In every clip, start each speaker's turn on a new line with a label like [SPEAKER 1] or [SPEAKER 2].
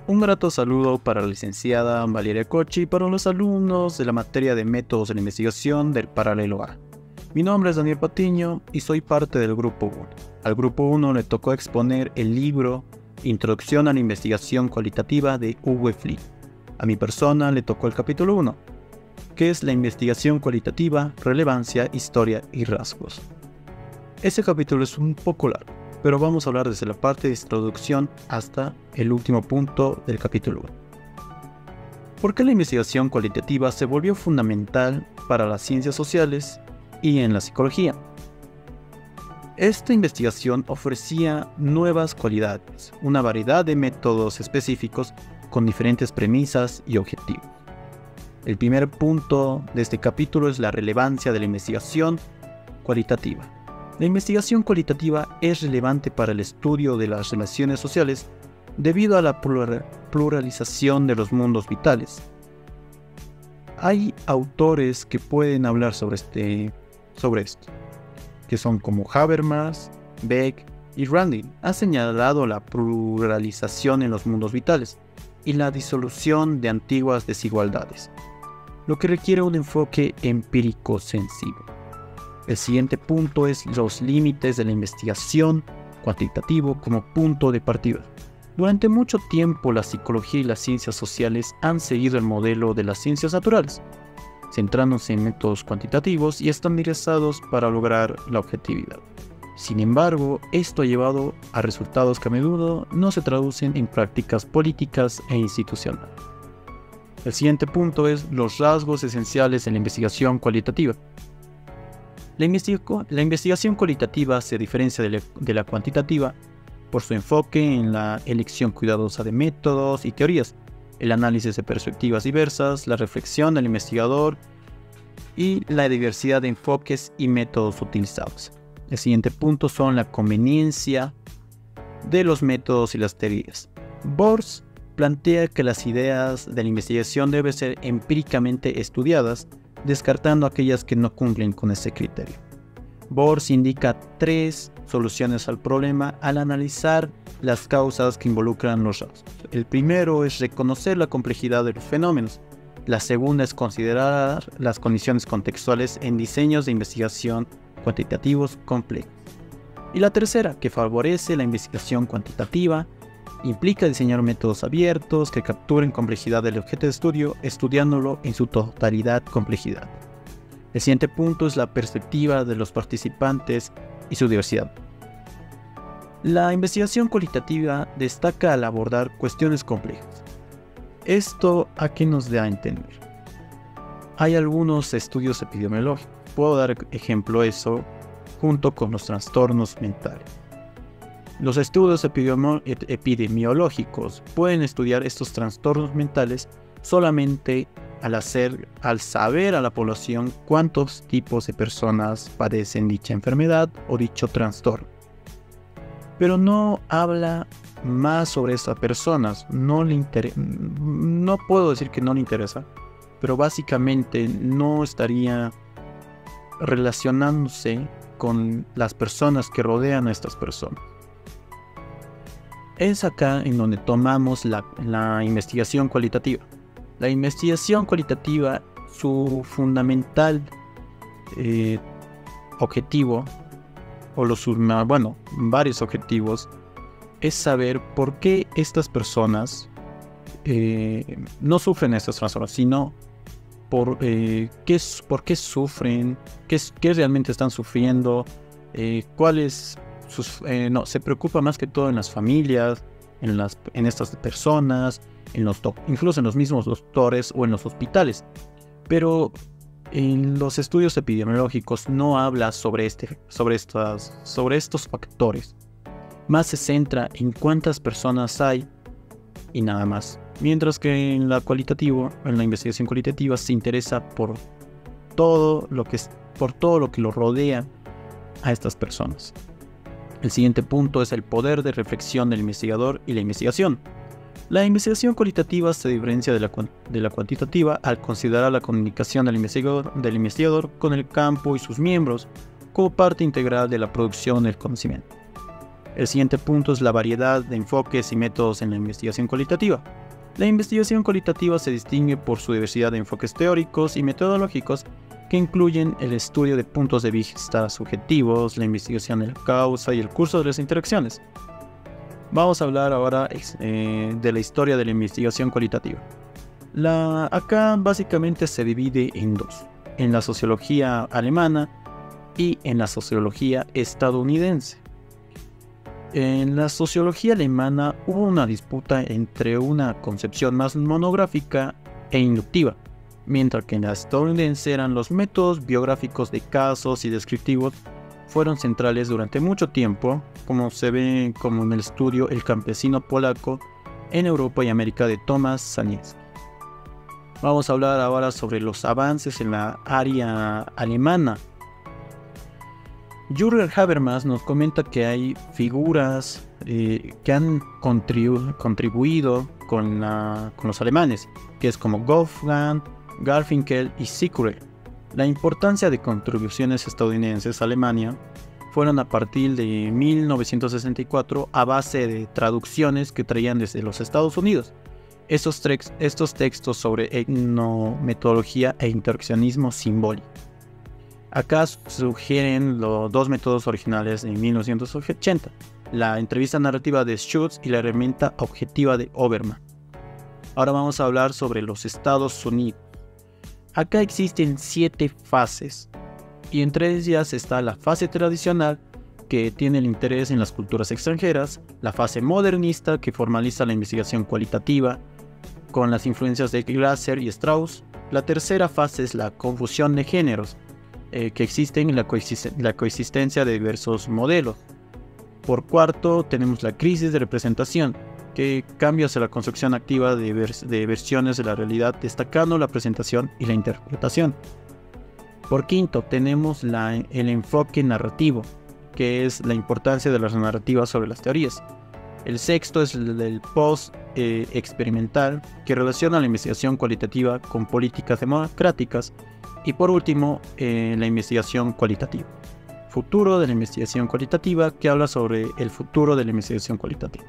[SPEAKER 1] Un grato saludo para la licenciada Valeria Cochi y para los alumnos de la materia de métodos de la investigación del Paralelo A. Mi nombre es Daniel Patiño y soy parte del Grupo 1. Al Grupo 1 le tocó exponer el libro Introducción a la Investigación Cualitativa de Uwe Flick. A mi persona le tocó el capítulo 1, que es la investigación cualitativa, relevancia, historia y rasgos. Este capítulo es un poco largo, pero vamos a hablar desde la parte de introducción hasta el último punto del capítulo 1. ¿Por qué la investigación cualitativa se volvió fundamental para las ciencias sociales y en la psicología? Esta investigación ofrecía nuevas cualidades, una variedad de métodos específicos con diferentes premisas y objetivos. El primer punto de este capítulo es la relevancia de la investigación cualitativa. La investigación cualitativa es relevante para el estudio de las relaciones sociales debido a la pluralización de los mundos vitales. Hay autores que pueden hablar sobre esto, que son como Habermas, Beck y Randin. Han señalado la pluralización en los mundos vitales y la disolución de antiguas desigualdades, lo que requiere un enfoque empírico sensible. El siguiente punto es los límites de la investigación cuantitativa como punto de partida. Durante mucho tiempo la psicología y las ciencias sociales han seguido el modelo de las ciencias naturales, centrándose en métodos cuantitativos y estandarizados para lograr la objetividad. Sin embargo, esto ha llevado a resultados que a menudo no se traducen en prácticas políticas e institucionales. El siguiente punto es los rasgos esenciales en la investigación cualitativa. La investigación cualitativa se diferencia de la cuantitativa por su enfoque en la elección cuidadosa de métodos y teorías, el análisis de perspectivas diversas, la reflexión del investigador y la diversidad de enfoques y métodos utilizados. El siguiente punto son la conveniencia de los métodos y las teorías. Bors plantea que las ideas de la investigación deben ser empíricamente estudiadas, descartando aquellas que no cumplen con ese criterio. Bors indica 3 soluciones al problema al analizar las causas que involucran los rasgos. El primero es reconocer la complejidad de los fenómenos. La segunda es considerar las condiciones contextuales en diseños de investigación cuantitativos complejos. Y la tercera, que favorece la investigación cuantitativa, implica diseñar métodos abiertos que capturen complejidad del objeto de estudio, estudiándolo en su totalidad complejidad. El siguiente punto es la perspectiva de los participantes y su diversidad. La investigación cualitativa destaca al abordar cuestiones complejas. ¿Esto a qué nos da a entender? Hay algunos estudios epidemiológicos. Puedo dar ejemplo de eso junto con los trastornos mentales. Los estudios epidemiológicos pueden estudiar estos trastornos mentales solamente al saber a la población cuántos tipos de personas padecen dicha enfermedad o dicho trastorno. Pero no habla más sobre estas personas, no puedo decir que no le interesa, pero básicamente no estaría relacionándose con las personas que rodean a estas personas. Es acá en donde tomamos la investigación cualitativa. La investigación cualitativa, su fundamental objetivo, varios objetivos, es saber por qué estas personas no sufren estos trastornos, sino por qué sufren, qué realmente están sufriendo, se preocupa más que todo en las familias, en estas personas, incluso en los mismos doctores o en los hospitales. Pero en los estudios epidemiológicos no habla sobre estos factores. Más se centra en cuántas personas hay y nada más. Mientras que en la investigación cualitativa se interesa por todo lo que lo rodea a estas personas. El siguiente punto es el poder de reflexión del investigador y la investigación. La investigación cualitativa se diferencia de la cuantitativa al considerar la comunicación del investigador con el campo y sus miembros como parte integral de la producción del conocimiento. El siguiente punto es la variedad de enfoques y métodos en la investigación cualitativa. La investigación cualitativa se distingue por su diversidad de enfoques teóricos y metodológicos que incluyen el estudio de puntos de vista subjetivos, la investigación de la causa y el curso de las interacciones. Vamos a hablar ahora de la historia de la investigación cualitativa. Acá básicamente se divide en dos, en la sociología alemana y en la sociología estadounidense. En la sociología alemana hubo una disputa entre una concepción más monográfica e inductiva, mientras que en la estadounidense eran los métodos biográficos de casos y descriptivos fueron centrales durante mucho tiempo, como se ve como en el estudio El campesino polaco en Europa y América de Thomas Saniewski. Vamos a hablar ahora sobre los avances en la área alemana. Jürgen Habermas nos comenta que hay figuras que han contribuido con los alemanes, que es como Wolfgang, Garfinkel y Sicurel. La importancia de contribuciones estadounidenses a Alemania fueron a partir de 1964 a base de traducciones que traían desde los Estados Unidos. Estos textos sobre etnometodología e interaccionismo simbólico. Acá sugieren los dos métodos originales de 1980, la entrevista narrativa de Schutz y la herramienta objetiva de Obermann. Ahora vamos a hablar sobre los Estados Unidos. Acá existen 7 fases, y entre ellas está la fase tradicional, que tiene el interés en las culturas extranjeras, la fase modernista, que formaliza la investigación cualitativa, con las influencias de Glasser y Strauss. La tercera fase es la confusión de géneros, que existen en la coexistencia de diversos modelos. Por cuarto, tenemos la crisis de representación, que cambia hacia la construcción activa de versiones de la realidad, destacando la presentación y la interpretación. Por quinto, tenemos el enfoque narrativo, que es la importancia de las narrativas sobre las teorías. El sexto es el del post-experimental, que relaciona la investigación cualitativa con políticas democráticas. Y por último, la investigación cualitativa. Futuro de la investigación cualitativa, que habla sobre el futuro de la investigación cualitativa.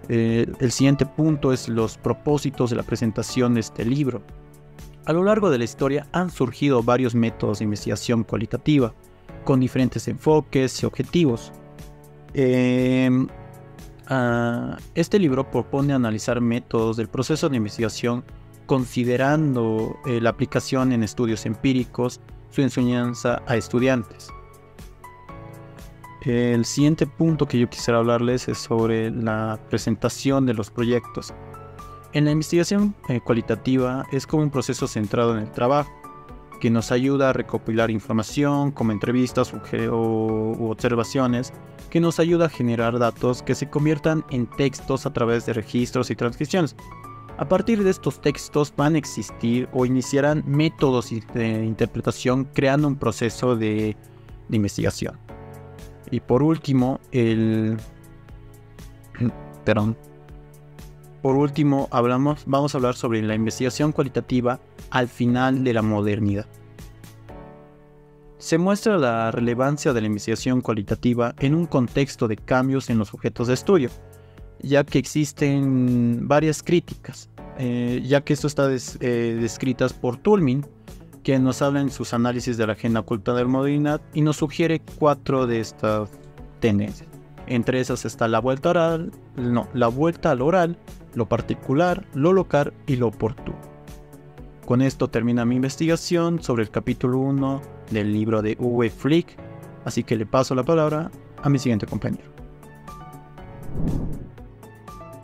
[SPEAKER 1] El siguiente punto es los propósitos de la presentación de este libro. A lo largo de la historia han surgido varios métodos de investigación cualitativa, con diferentes enfoques y objetivos. Este libro propone analizar métodos del proceso de investigación considerando la aplicación en estudios empíricos, su enseñanza a estudiantes. El siguiente punto que yo quisiera hablarles es sobre la presentación de los proyectos. En la investigación cualitativa es como un proceso centrado en el trabajo, que nos ayuda a recopilar información como entrevistas u observaciones, que nos ayuda a generar datos que se conviertan en textos a través de registros y transcripciones. A partir de estos textos van a existir o iniciarán métodos de interpretación creando un proceso de investigación. Y por último, vamos a hablar sobre la investigación cualitativa al final de la modernidad. Se muestra la relevancia de la investigación cualitativa en un contexto de cambios en los objetos de estudio, ya que existen varias críticas, ya que esto está descritas por Toulmin, que nos habla en sus análisis de la agenda oculta de la modernidad y nos sugiere 4 de estas tendencias. Entre esas está la vuelta al oral, lo particular, lo local y lo oportuno. Con esto termina mi investigación sobre el capítulo 1 del libro de Uwe Flick, así que le paso la palabra a mi siguiente compañero.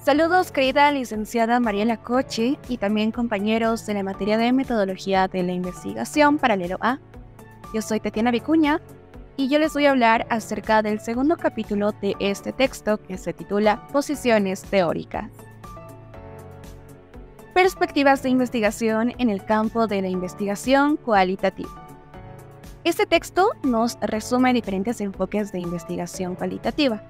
[SPEAKER 2] Saludos, querida licenciada Mariela Cochi y también compañeros de la materia de metodología de la investigación paralelo A. Yo soy Tatiana Vicuña y yo les voy a hablar acerca del segundo capítulo de este texto que se titula Posiciones teóricas. Perspectivas de investigación en el campo de la investigación cualitativa. Este texto nos resume diferentes enfoques de investigación cualitativa,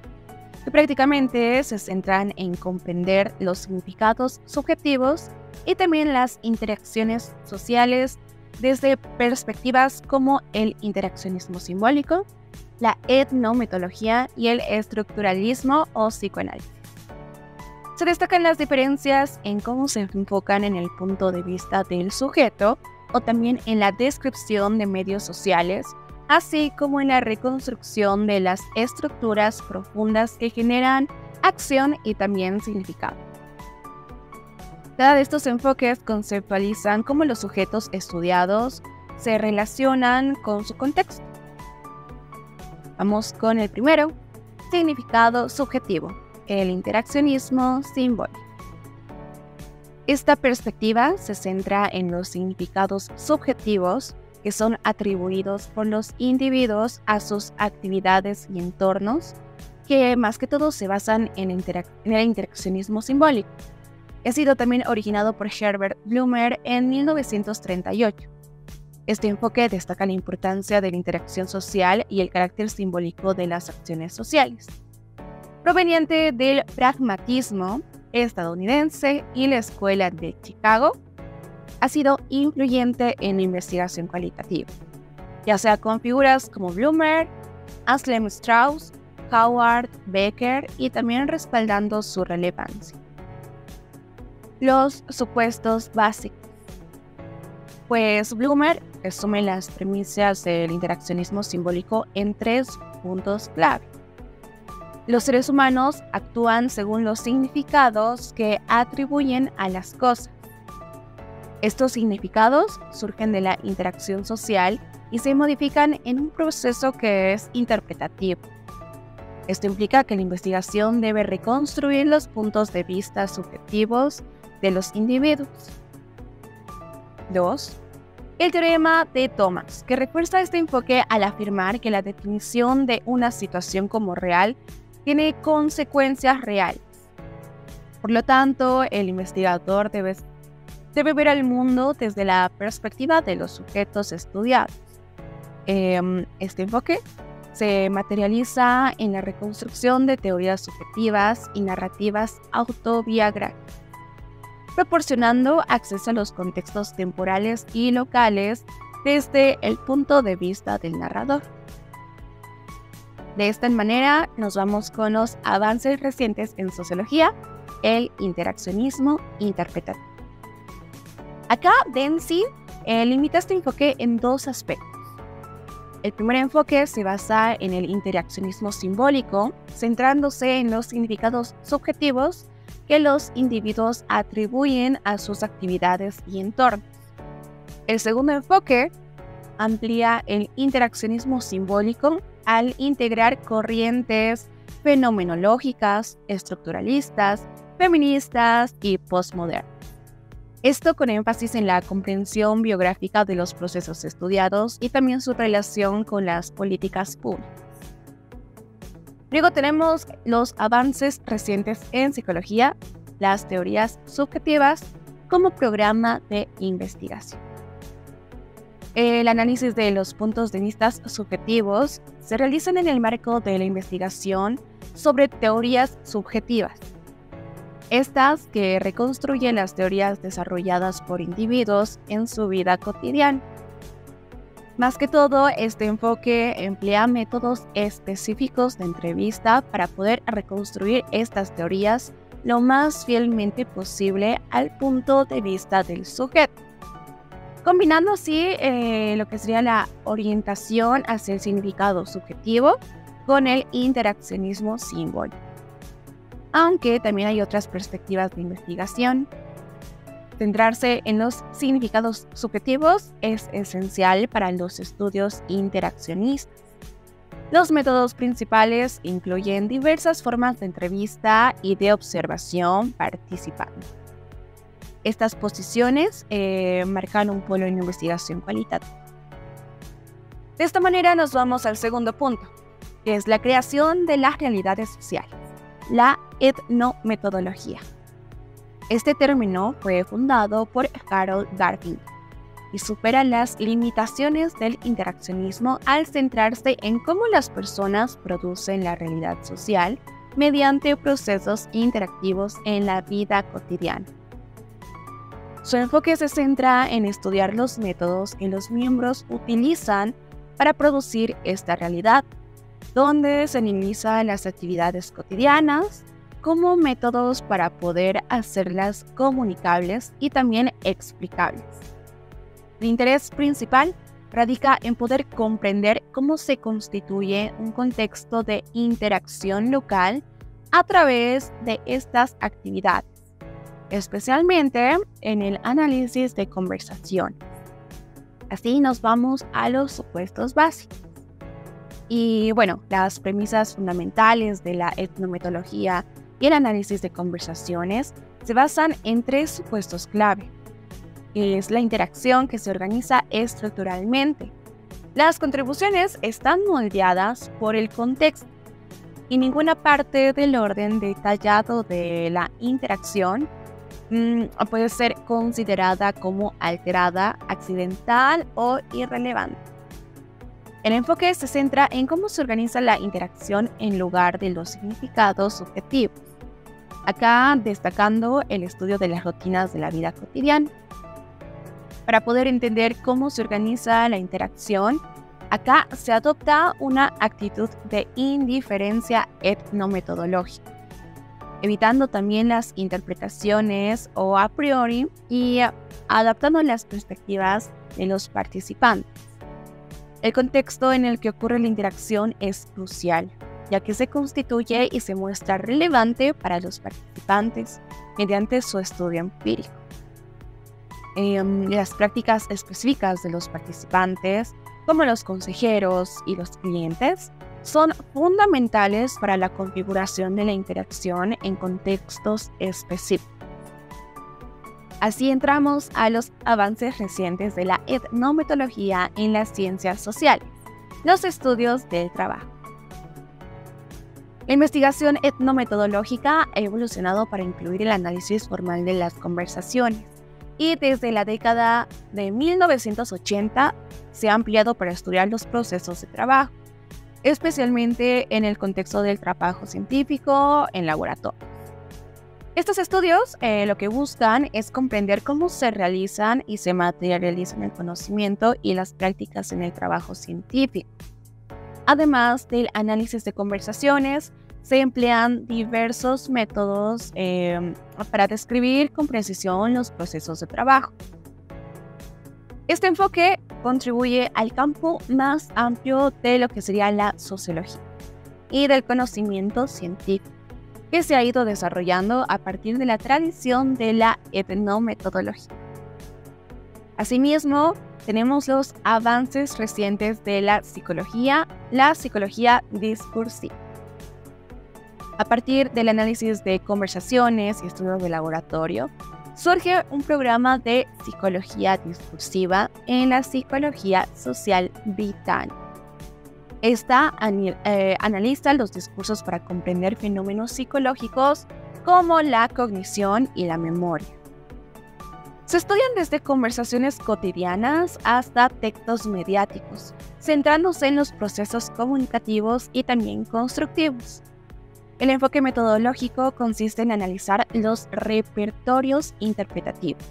[SPEAKER 2] que prácticamente se centran en comprender los significados subjetivos y también las interacciones sociales desde perspectivas como el interaccionismo simbólico, la etnometodología y el estructuralismo o psicoanálisis. Se destacan las diferencias en cómo se enfocan en el punto de vista del sujeto o también en la descripción de medios sociales, así como en la reconstrucción de las estructuras profundas que generan acción y también significado. Cada de estos enfoques conceptualizan cómo los sujetos estudiados se relacionan con su contexto. Vamos con el primero, significado subjetivo, el interaccionismo simbólico. Esta perspectiva se centra en los significados subjetivos que son atribuidos por los individuos a sus actividades y entornos, que más que todo se basan en el interaccionismo simbólico. Ha sido también originado por Herbert Blumer en 1938. Este enfoque destaca la importancia de la interacción social y el carácter simbólico de las acciones sociales. Proveniente del pragmatismo estadounidense y la Escuela de Chicago, ha sido influyente en la investigación cualitativa, ya sea con figuras como Blumer, Anselm Strauss, Howard Becker y también respaldando su relevancia. Los supuestos básicos. Pues Blumer resume las premisas del interaccionismo simbólico en 3 puntos clave. Los seres humanos actúan según los significados que atribuyen a las cosas. Estos significados surgen de la interacción social y se modifican en un proceso que es interpretativo. Esto implica que la investigación debe reconstruir los puntos de vista subjetivos de los individuos. 2. El teorema de Thomas, que refuerza este enfoque al afirmar que la definición de una situación como real tiene consecuencias reales. Por lo tanto, el investigador debe ver al mundo desde la perspectiva de los sujetos estudiados. Este enfoque se materializa en la reconstrucción de teorías subjetivas y narrativas autobiográficas, proporcionando acceso a los contextos temporales y locales desde el punto de vista del narrador. De esta manera nos vamos con los avances recientes en sociología, el interaccionismo interpretativo. Acá Dempsey limita este enfoque en 2 aspectos. El primer enfoque se basa en el interaccionismo simbólico, centrándose en los significados subjetivos que los individuos atribuyen a sus actividades y entornos. El segundo enfoque amplía el interaccionismo simbólico al integrar corrientes fenomenológicas, estructuralistas, feministas y postmodernas. Esto con énfasis en la comprensión biográfica de los procesos estudiados y también su relación con las políticas públicas. Luego tenemos los avances recientes en psicología, las teorías subjetivas como programa de investigación. El análisis de los puntos de vista subjetivos se realizan en el marco de la investigación sobre teorías subjetivas. Estas que reconstruyen las teorías desarrolladas por individuos en su vida cotidiana. Más que todo, este enfoque emplea métodos específicos de entrevista para poder reconstruir estas teorías lo más fielmente posible al punto de vista del sujeto, combinando así lo que sería la orientación hacia el significado subjetivo con el interaccionismo simbólico. Aunque también hay otras perspectivas de investigación. Centrarse en los significados subjetivos es esencial para los estudios interaccionistas. Los métodos principales incluyen diversas formas de entrevista y de observación participante. Estas posiciones marcan un polo en investigación cualitativa. De esta manera nos vamos al segundo punto, que es la creación de las realidades sociales, la etnometodología. Este término fue fundado por Harold Garfield y supera las limitaciones del interaccionismo al centrarse en cómo las personas producen la realidad social mediante procesos interactivos en la vida cotidiana. Su enfoque se centra en estudiar los métodos que los miembros utilizan para producir esta realidad, donde se analizan las actividades cotidianas como métodos para poder hacerlas comunicables y también explicables. El interés principal radica en poder comprender cómo se constituye un contexto de interacción local a través de estas actividades, especialmente en el análisis de conversación. Así nos vamos a los supuestos básicos. Y bueno, las premisas fundamentales de la etnometodología y el análisis de conversaciones se basan en 3 supuestos clave. Es la interacción que se organiza estructuralmente. Las contribuciones están moldeadas por el contexto y ninguna parte del orden detallado de la interacción puede ser considerada como alterada, accidental o irrelevante. El enfoque se centra en cómo se organiza la interacción en lugar de los significados subjetivos. Acá destacando el estudio de las rutinas de la vida cotidiana. Para poder entender cómo se organiza la interacción, acá se adopta una actitud de indiferencia etnometodológica, evitando también las interpretaciones o a priori y adaptando las perspectivas de los participantes. El contexto en el que ocurre la interacción es crucial, ya que se constituye y se muestra relevante para los participantes mediante su estudio empírico. Las prácticas específicas de los participantes, como los consejeros y los clientes, son fundamentales para la configuración de la interacción en contextos específicos. Así entramos a los avances recientes de la etnometodología en las ciencias sociales, los estudios del trabajo. La investigación etnometodológica ha evolucionado para incluir el análisis formal de las conversaciones y desde la década de 1980 se ha ampliado para estudiar los procesos de trabajo, especialmente en el contexto del trabajo científico en laboratorio. Estos estudios lo que buscan es comprender cómo se realizan y se materializan el conocimiento y las prácticas en el trabajo científico. Además del análisis de conversaciones, se emplean diversos métodos para describir con precisión los procesos de trabajo. Este enfoque contribuye al campo más amplio de lo que sería la sociología y del conocimiento científico, que se ha ido desarrollando a partir de la tradición de la etnometodología. Asimismo, tenemos los avances recientes de la psicología discursiva. A partir del análisis de conversaciones y estudios de laboratorio, surge un programa de psicología discursiva en la psicología social británica. Esta analiza los discursos para comprender fenómenos psicológicos como la cognición y la memoria. Se estudian desde conversaciones cotidianas hasta textos mediáticos, centrándose en los procesos comunicativos y también constructivos. El enfoque metodológico consiste en analizar los repertorios interpretativos,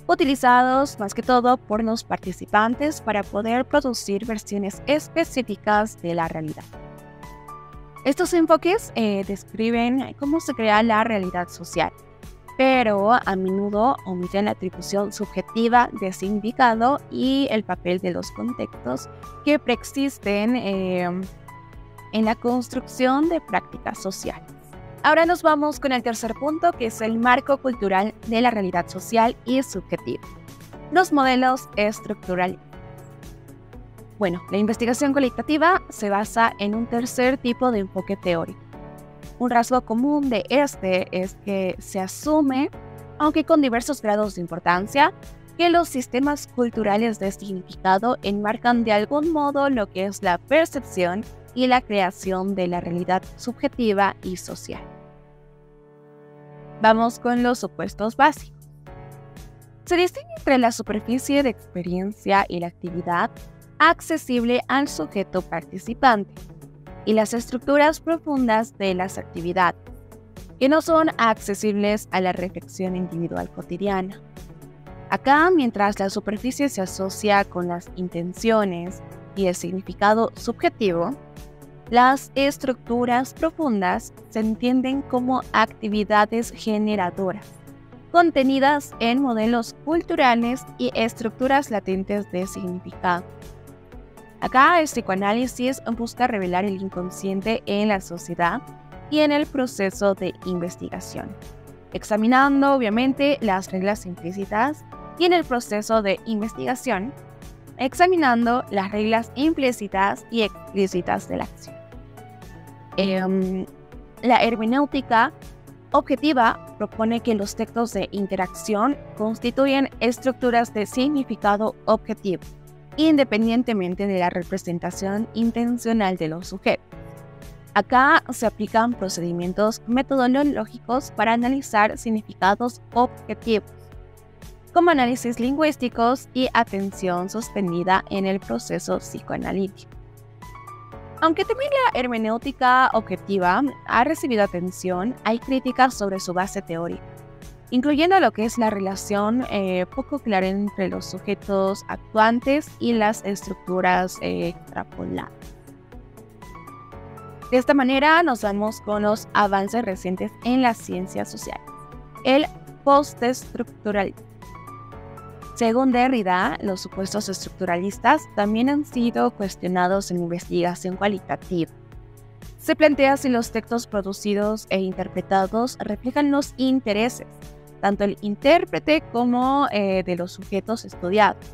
[SPEAKER 2] utilizados más que todo por los participantes para poder producir versiones específicas de la realidad. Estos enfoques describen cómo se crea la realidad social, pero a menudo omiten la atribución subjetiva de significado y el papel de los contextos que preexisten en la construcción de prácticas sociales. Ahora nos vamos con el tercer punto, que es el marco cultural de la realidad social y subjetiva. Los modelos estructurales. Bueno, la investigación cualitativa se basa en un tercer tipo de enfoque teórico. Un rasgo común de este es que se asume, aunque con diversos grados de importancia, que los sistemas culturales de significado enmarcan de algún modo lo que es la percepción y la creación de la realidad subjetiva y social. Vamos con los supuestos básicos. Se distingue entre la superficie de experiencia y la actividad accesible al sujeto participante y las estructuras profundas de las actividades, que no son accesibles a la reflexión individual cotidiana. Acá, mientras la superficie se asocia con las intenciones y el significado subjetivo, Las estructuras profundas se entienden como actividades generadoras, contenidas en modelos culturales y estructuras latentes de significado. Acá el psicoanálisis busca revelar el inconsciente en la sociedad y en el proceso de investigación, examinando obviamente las reglas implícitas y en el proceso de investigación, examinando las reglas implícitas y explícitas de la acción. La hermenéutica objetiva propone que los textos de interacción constituyen estructuras de significado objetivo, independientemente de la representación intencional de los sujetos. Acá se aplican procedimientos metodológicos para analizar significados objetivos, como análisis lingüísticos y atención sostenida en el proceso psicoanalítico. Aunque también la hermenéutica objetiva ha recibido atención, hay críticas sobre su base teórica, incluyendo lo que es la relación poco clara entre los sujetos actuantes y las estructuras extrapoladas. De esta manera nos vamos con los avances recientes en las ciencias sociales. El postestructuralismo. Según Derrida, los supuestos estructuralistas también han sido cuestionados en investigación cualitativa. Se plantea si los textos producidos e interpretados reflejan los intereses, tanto el intérprete como de los sujetos estudiados.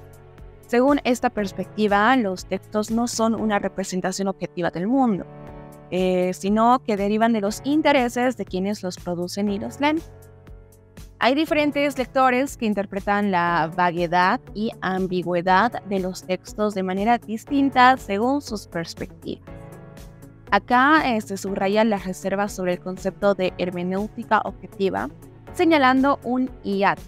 [SPEAKER 2] Según esta perspectiva, los textos no son una representación objetiva del mundo, sino que derivan de los intereses de quienes los producen y los leen. Hay diferentes lectores que interpretan la vaguedad y ambigüedad de los textos de manera distinta según sus perspectivas. Acá se subrayan las reservas sobre el concepto de hermenéutica objetiva, señalando un hiato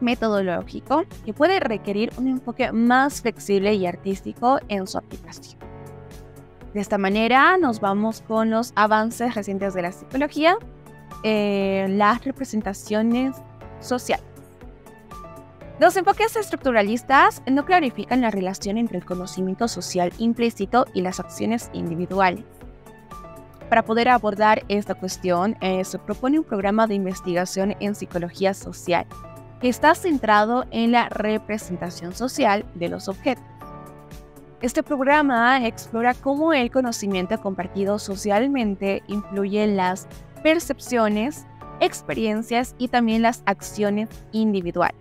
[SPEAKER 2] metodológico que puede requerir un enfoque más flexible y artístico en su aplicación. De esta manera nos vamos con los avances recientes de la psicología, las representaciones sociales. Los enfoques estructuralistas no clarifican la relación entre el conocimiento social implícito y las acciones individuales. Para poder abordar esta cuestión, se propone un programa de investigación en psicología social que está centrado en la representación social de los objetos. Este programa explora cómo el conocimiento compartido socialmente influye en las percepciones, experiencias y también las acciones individuales.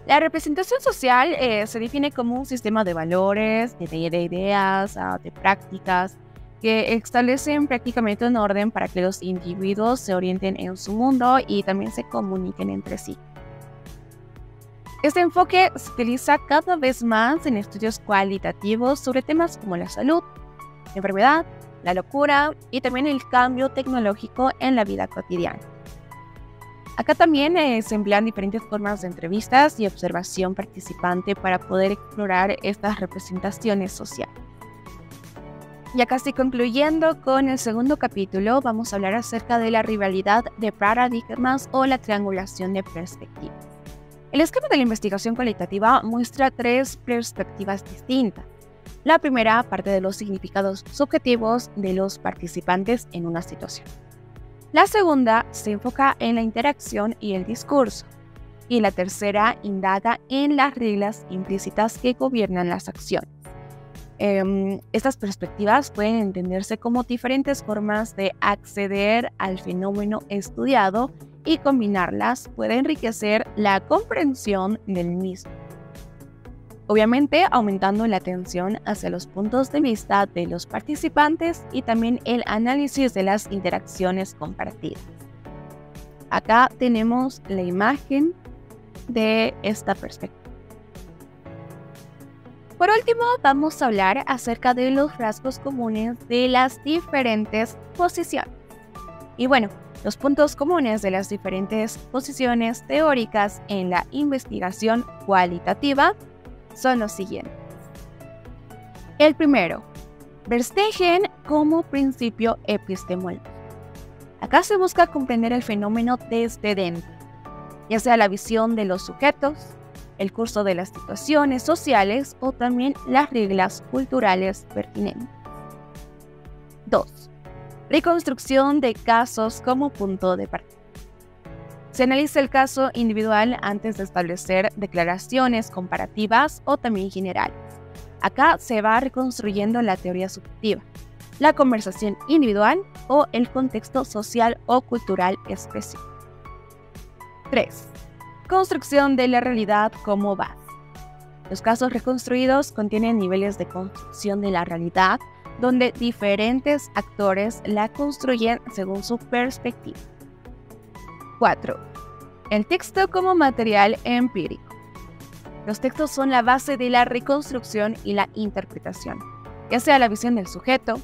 [SPEAKER 2] La representación social se define como un sistema de valores, de ideas, de prácticas, que establecen prácticamente un orden para que los individuos se orienten en su mundo y también se comuniquen entre sí. Este enfoque se utiliza cada vez más en estudios cualitativos sobre temas como la salud, la enfermedad, la locura y también el cambio tecnológico en la vida cotidiana. Acá también se emplean diferentes formas de entrevistas y observación participante para poder explorar estas representaciones sociales. Ya casi concluyendo con el segundo capítulo, vamos a hablar acerca de la rivalidad de paradigmas o la triangulación de perspectivas. El esquema de la investigación cualitativa muestra tres perspectivas distintas. La primera parte de los significados subjetivos de los participantes en una situación. La segunda se enfoca en la interacción y el discurso. Y la tercera indaga en las reglas implícitas que gobiernan las acciones. Estas perspectivas pueden entenderse como diferentes formas de acceder al fenómeno estudiado y combinarlas puede enriquecer la comprensión del mismo. Obviamente aumentando la atención hacia los puntos de vista de los participantes y también el análisis de las interacciones compartidas. Acá tenemos la imagen de esta perspectiva. Por último, vamos a hablar acerca de los rasgos comunes de las diferentes posiciones. Y bueno, los puntos comunes de las diferentes posiciones teóricas en la investigación cualitativa son los siguientes. El primero, Verstegen como principio epistemológico. Acá se busca comprender el fenómeno desde dentro, ya sea la visión de los sujetos, el curso de las situaciones sociales o también las reglas culturales pertinentes. 2. Reconstrucción de casos como punto de partida. Se analiza el caso individual antes de establecer declaraciones comparativas o también generales. Acá se va reconstruyendo la teoría subjetiva, la conversación individual o el contexto social o cultural específico. 3. Construcción de la realidad como base. Los casos reconstruidos contienen niveles de construcción de la realidad donde diferentes actores la construyen según su perspectiva. 4. El texto como material empírico. Los textos son la base de la reconstrucción y la interpretación, ya sea la visión del sujeto,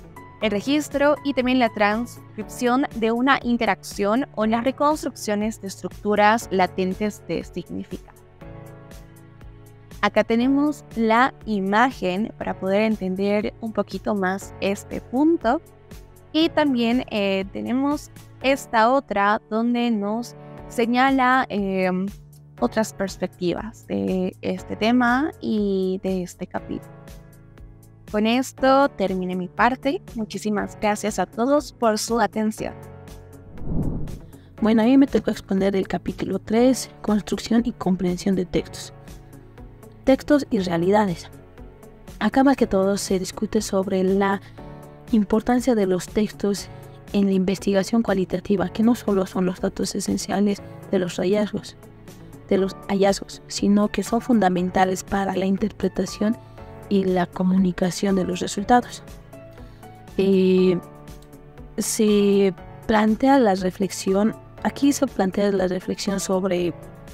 [SPEAKER 2] el registro y también la transcripción de una interacción o las reconstrucciones de estructuras latentes de significado. Acá tenemos la imagen para poder entender un poquito más este punto. Y también tenemos esta otra donde nos señala otras perspectivas de este tema y de este capítulo. Con esto terminé mi parte. Muchísimas gracias a todos por su atención.
[SPEAKER 3] Bueno, a mí me tocó exponer el capítulo 3, construcción y comprensión de textos. Textos y realidades. Acá más que todo se discute sobre la importancia de los textos en la investigación cualitativa, que no solo son los datos esenciales de los hallazgos, sino que son fundamentales para la interpretación y la comunicación de los resultados. Se plantea la reflexión sobre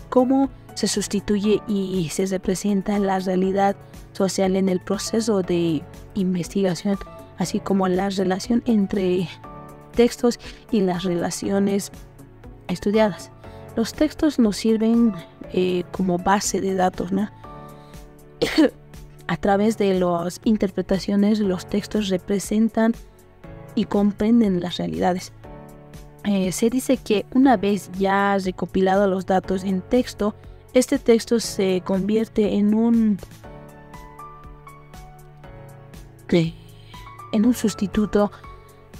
[SPEAKER 3] cómo se sustituye y se representa la realidad social en el proceso de investigación, así como la relación entre textos y las relaciones estudiadas. Los textos nos sirven como base de datos, ¿no? A través de las interpretaciones, los textos representan y comprenden las realidades. Se dice que una vez ya recopilados los datos en texto, este texto se convierte en un sustituto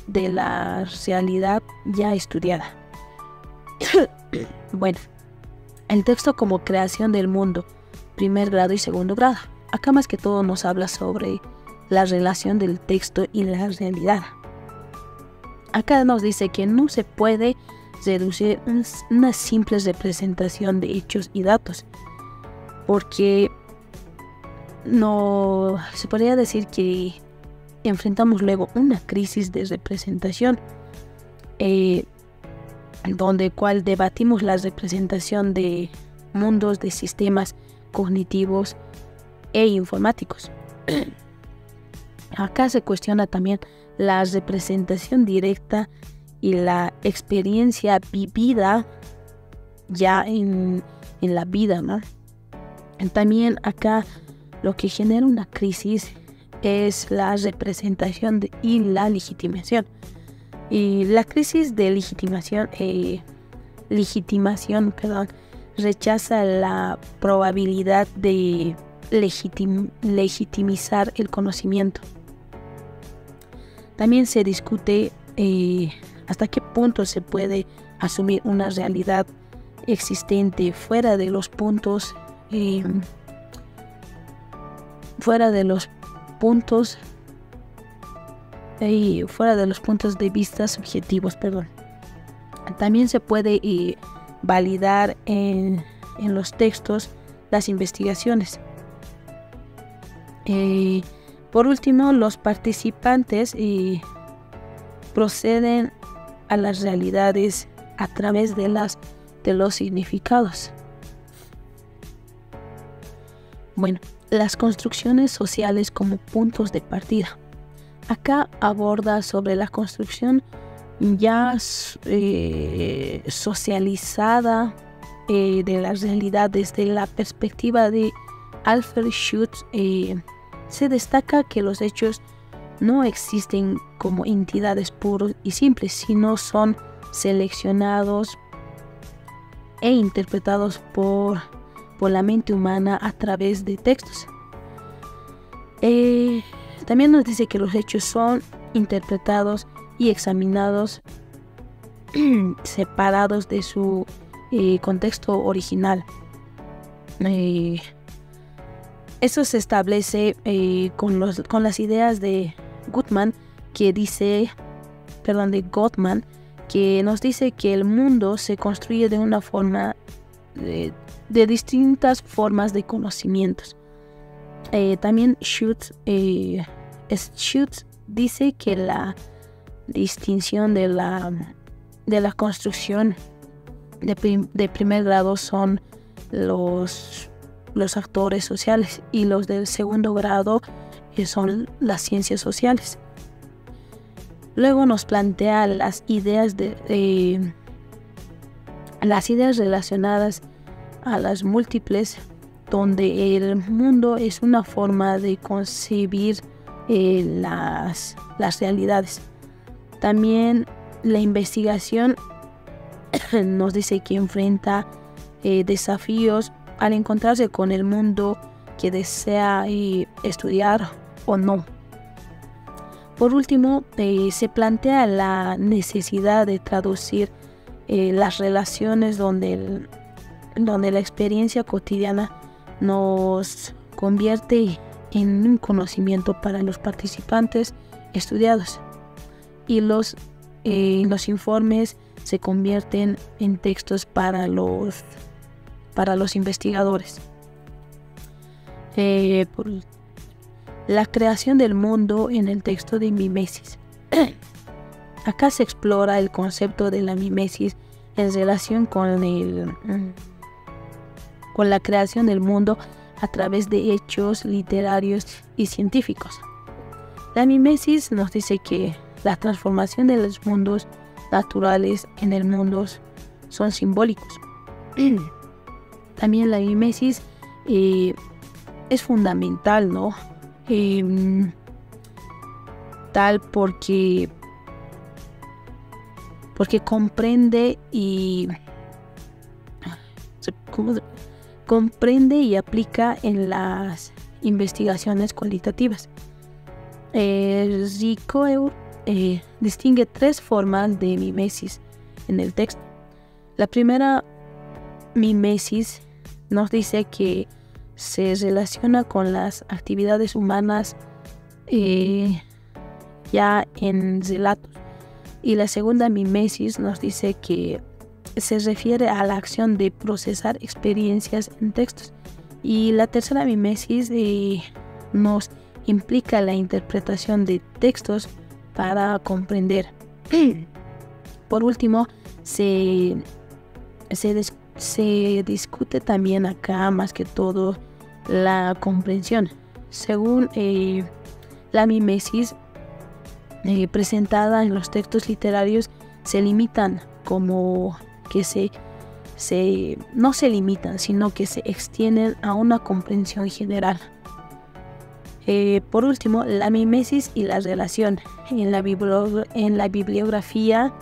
[SPEAKER 3] de la realidad ya estudiada. Bueno, el texto como creación del mundo, primer grado y segundo grado. Acá más que todo nos habla sobre la relación del texto y la realidad. Acá nos dice que no se puede reducir una simple representación de hechos y datos, porque no se podría decir que enfrentamos luego una crisis de representación, cual debatimos la representación de mundos, de sistemas cognitivos e informáticos. Acá se cuestiona también la representación directa y la experiencia vivida ya en la vida, ¿no? También acá lo que genera una crisis es la representación y la legitimación. Y la crisis de legitimación rechaza la probabilidad de legitimizar el conocimiento. También se discute hasta qué punto se puede asumir una realidad existente fuera de los puntos de vista subjetivos, También se puede validar en los textos las investigaciones. Por último, los participantes proceden a las realidades a través de los significados. Bueno, las construcciones sociales como puntos de partida. Acá aborda sobre la construcción ya socializada de la realidad desde la perspectiva de Alfred Schutz. Se destaca que los hechos no existen como entidades puros y simples, sino son seleccionados e interpretados por la mente humana a través de textos. También nos dice que los hechos son interpretados y examinados separados de su contexto original. Eso se establece con las ideas de Gottman, que nos dice que el mundo se construye de una forma de distintas formas de conocimientos. También Schutz dice que la distinción de la construcción de primer grado son los actores sociales y los del segundo grado son las ciencias sociales. Luego nos plantea las ideas relacionadas a las múltiples, donde el mundo es una forma de concebir las realidades. También la investigación nos dice que enfrenta desafíos al encontrarse con el mundo que desea estudiar o no. Por último, se plantea la necesidad de traducir las relaciones donde la experiencia cotidiana nos convierte en un conocimiento para los participantes estudiados, y los informes se convierten en textos para los investigadores. La creación del mundo en el texto de mimesis. Acá se explora el concepto de la mimesis en relación con la creación del mundo a través de hechos literarios y científicos. La mimesis nos dice que la transformación de los mundos naturales en el mundo son simbólicos. También la mimesis es fundamental, ¿no? Porque comprende y aplica en las investigaciones cualitativas. Ricoeur distingue 3 formas de mimesis en el texto. La primera mimesis nos dice que se relaciona con las actividades humanas ya en relatos, y la segunda mimesis nos dice que se refiere a la acción de procesar experiencias en textos, y la tercera mimesis nos implica la interpretación de textos para comprender. Por último, se discute también acá más que todo la comprensión. Según la mimesis presentada en los textos literarios se limitan, como que no se limitan, sino que se extienden a una comprensión general. Por último, la mimesis y la relación en la biografía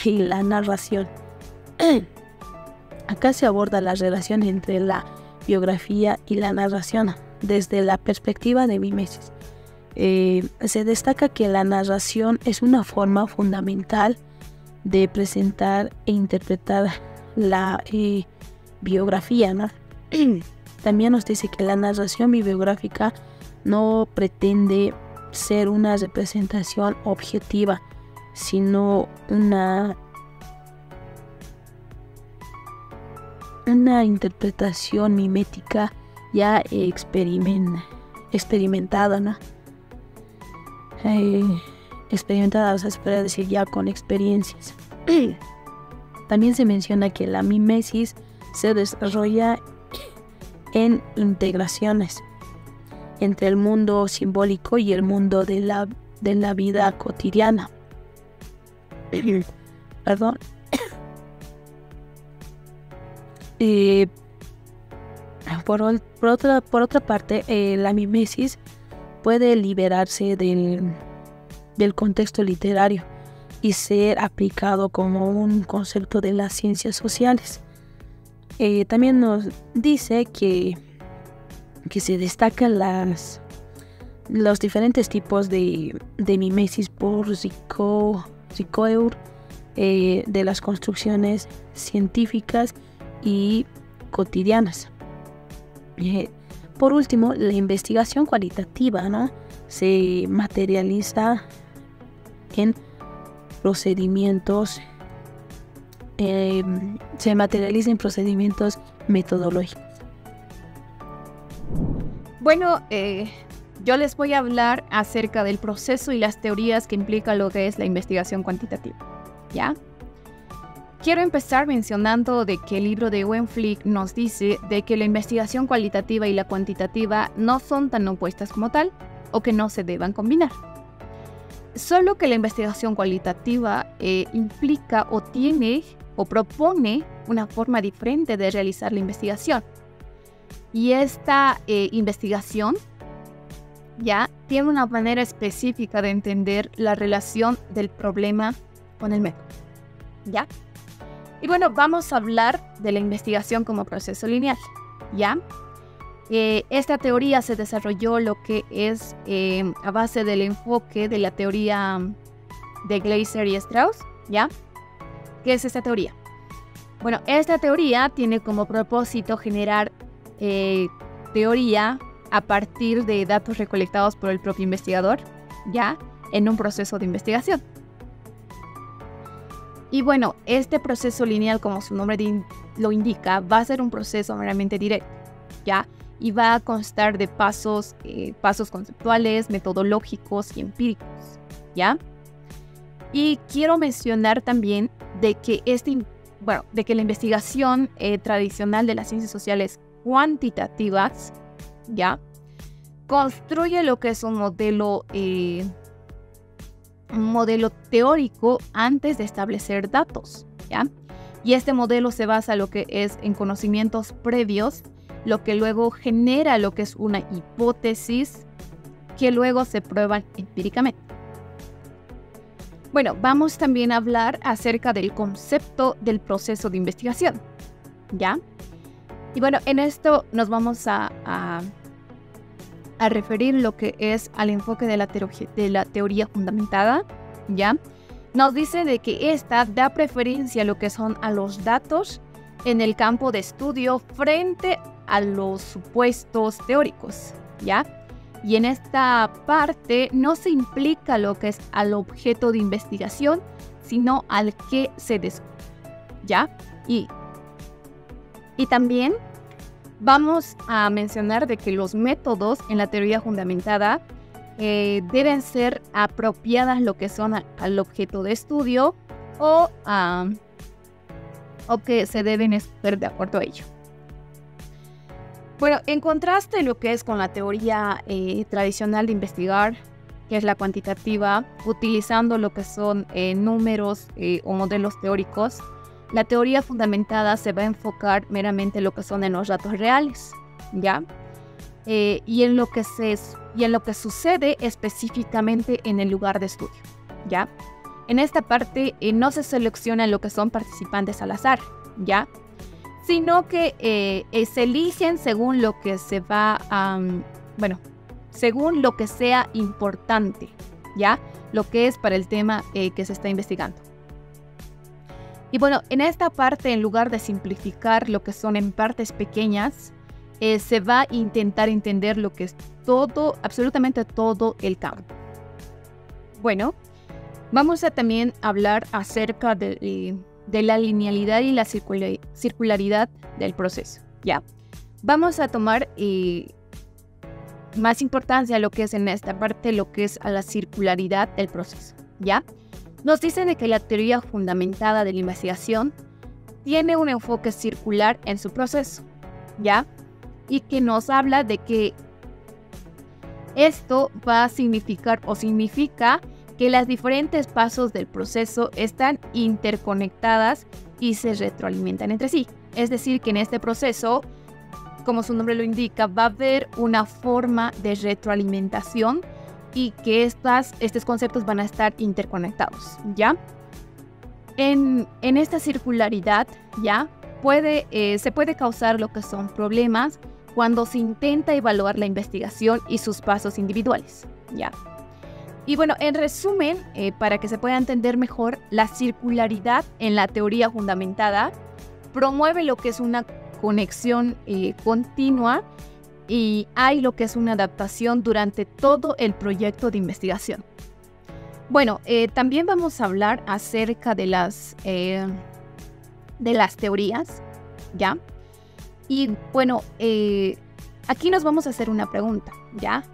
[SPEAKER 3] y la narración. Acá se aborda la relación entre la biografía y la narración desde la perspectiva de mimesis. Se destaca que la narración es una forma fundamental de presentar e interpretar la biografía, ¿no? También nos dice que la narración bibliográfica no pretende ser una representación objetiva, sino una interpretación mimética ya experimentada, ¿no? Experimentada, o sea, se puede decir ya con experiencias. También se menciona que la mimesis se desarrolla en integraciones entre el mundo simbólico y el mundo de la vida cotidiana. Perdón. Por otra parte, la mimesis puede liberarse del contexto literario y ser aplicado como un concepto de las ciencias sociales. También nos dice que se destacan los diferentes tipos de mimesis por Zickoeur, de las construcciones científicas y cotidianas. Por último, la investigación cualitativa, ¿no?, se materializa en procedimientos metodológicos.
[SPEAKER 2] Bueno, yo les voy a hablar acerca del proceso y las teorías que implica lo que es la investigación cuantitativa, ¿ya? Quiero empezar mencionando de que el libro de Wayne Flick nos dice de que la investigación cualitativa y la cuantitativa no son tan opuestas como tal, o que no se deban combinar. Solo que la investigación cualitativa implica o tiene o propone una forma diferente de realizar la investigación. Y esta investigación ya tiene una manera específica de entender la relación del problema con el método, ¿ya? Y bueno, vamos a hablar de la investigación como proceso lineal, ¿ya? Esta teoría se desarrolló lo que es a base del enfoque de la teoría de Gleiser y Strauss, ¿ya? ¿Qué es esta teoría? Bueno, esta teoría tiene como propósito generar teoría a partir de datos recolectados por el propio investigador, ¿ya?, en un proceso de investigación. Y bueno, este proceso lineal, como su nombre lo indica, va a ser un proceso meramente directo, ¿ya? Y va a constar de pasos conceptuales, metodológicos y empíricos, ¿ya? Y quiero mencionar también de que la investigación tradicional de las ciencias sociales cuantitativas, ¿ya?, construye lo que es un modelo teórico antes de establecer datos, ¿ya? Y este modelo se basa en lo que es en conocimientos previos, lo que luego genera lo que es una hipótesis que luego se prueban empíricamente. Bueno, vamos también a hablar acerca del concepto del proceso de investigación, ¿ya? Y bueno, en esto nos vamos a referir lo que es al enfoque de la teoría fundamentada, ¿ya? Nos dice de que esta da preferencia a lo que son a los datos en el campo de estudio frente a los supuestos teóricos, ¿ya? Y en esta parte no se implica lo que es al objeto de investigación, sino al que se descubre, ¿ya? Y también vamos a mencionar de que los métodos en la teoría fundamentada deben ser apropiadas lo que son al objeto de estudio o que se deben escoger de acuerdo a ello. Bueno, en contraste lo que es con la teoría tradicional de investigar, que es la cuantitativa, utilizando lo que son números o modelos teóricos, la teoría fundamentada se va a enfocar meramente en lo que son en los datos reales, ¿ya? Y en lo que sucede específicamente en el lugar de estudio, ¿ya? En esta parte no se selecciona lo que son participantes al azar, ¿ya?, sino que se eligen según lo que se va según lo que sea importante, ¿ya?, lo que es para el tema que se está investigando. Y bueno, en esta parte, en lugar de simplificar lo que son en partes pequeñas, se va a intentar entender lo que es todo, absolutamente todo el campo. Bueno, vamos a también hablar acerca de la linealidad y la circularidad del proceso, ¿ya? Vamos a tomar más importancia a lo que es en esta parte, lo que es a la circularidad del proceso, ¿ya? Nos dicen de que la teoría fundamentada de la investigación tiene un enfoque circular en su proceso, ¿ya? Y que nos habla de que esto va a significa que los diferentes pasos del proceso están interconectadas y se retroalimentan entre sí. Es decir, que en este proceso, como su nombre lo indica, va a haber una forma de retroalimentación y que estos conceptos van a estar interconectados, ¿ya? En esta circularidad, ¿ya?, se puede causar lo que son problemas cuando se intenta evaluar la investigación y sus pasos individuales, ¿ya? Y bueno, en resumen, para que se pueda entender mejor, la circularidad en la teoría fundamentada promueve lo que es una conexión continua y hay lo que es una adaptación durante todo el proyecto de investigación. Bueno, también vamos a hablar acerca de las teorías, ¿ya? Y bueno, aquí nos vamos a hacer una pregunta, ¿ya?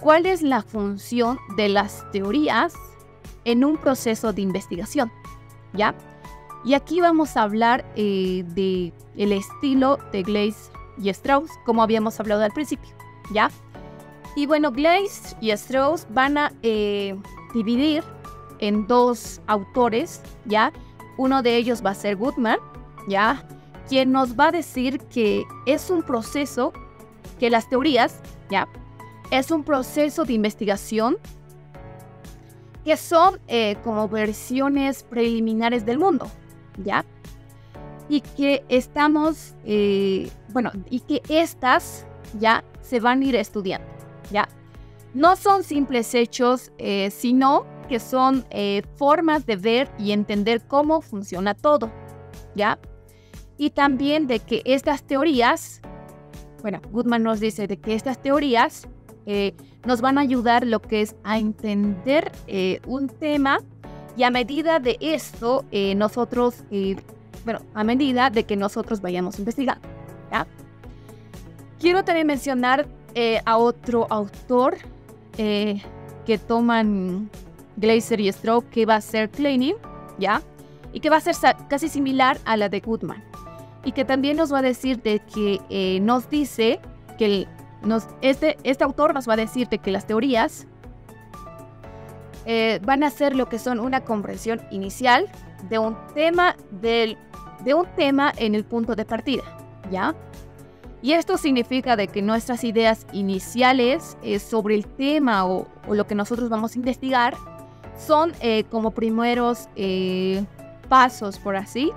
[SPEAKER 2] ¿Cuál es la función de las teorías en un proceso de investigación? ¿Ya? Y aquí vamos a hablar del estilo de Glaser y Strauss, como habíamos hablado al principio, ¿ya? Y bueno, Glaser y Strauss van a dividir en dos autores, ¿ya? Uno de ellos va a ser Goodman, ¿ya? Quien nos va a decir que es un proceso, que las teorías, ¿ya? Es un proceso de investigación que son como versiones preliminares del mundo, ¿ya? Y que estamos, y que estas ya se van a ir estudiando, ¿ya? No son simples hechos, sino que son formas de ver y entender cómo funciona todo, ¿ya? Y también de que estas teorías, Goodman nos dice de que estas teorías nos van a ayudar lo que es a entender un tema y a medida de esto a medida de que nosotros vayamos investigando, ¿ya? Quiero también mencionar a otro autor que toman Glaser y Strauss, que va a ser Kleining, ¿ya? Y que va a ser casi similar a la de Goodman. Y que también nos va a decir de que nos dice que este autor nos va a decir de que las teorías van a ser lo que son una comprensión inicial de un tema en el punto de partida, ¿ya? Y esto significa de que nuestras ideas iniciales sobre el tema o lo que nosotros vamos a investigar son como primeros pasos, por así,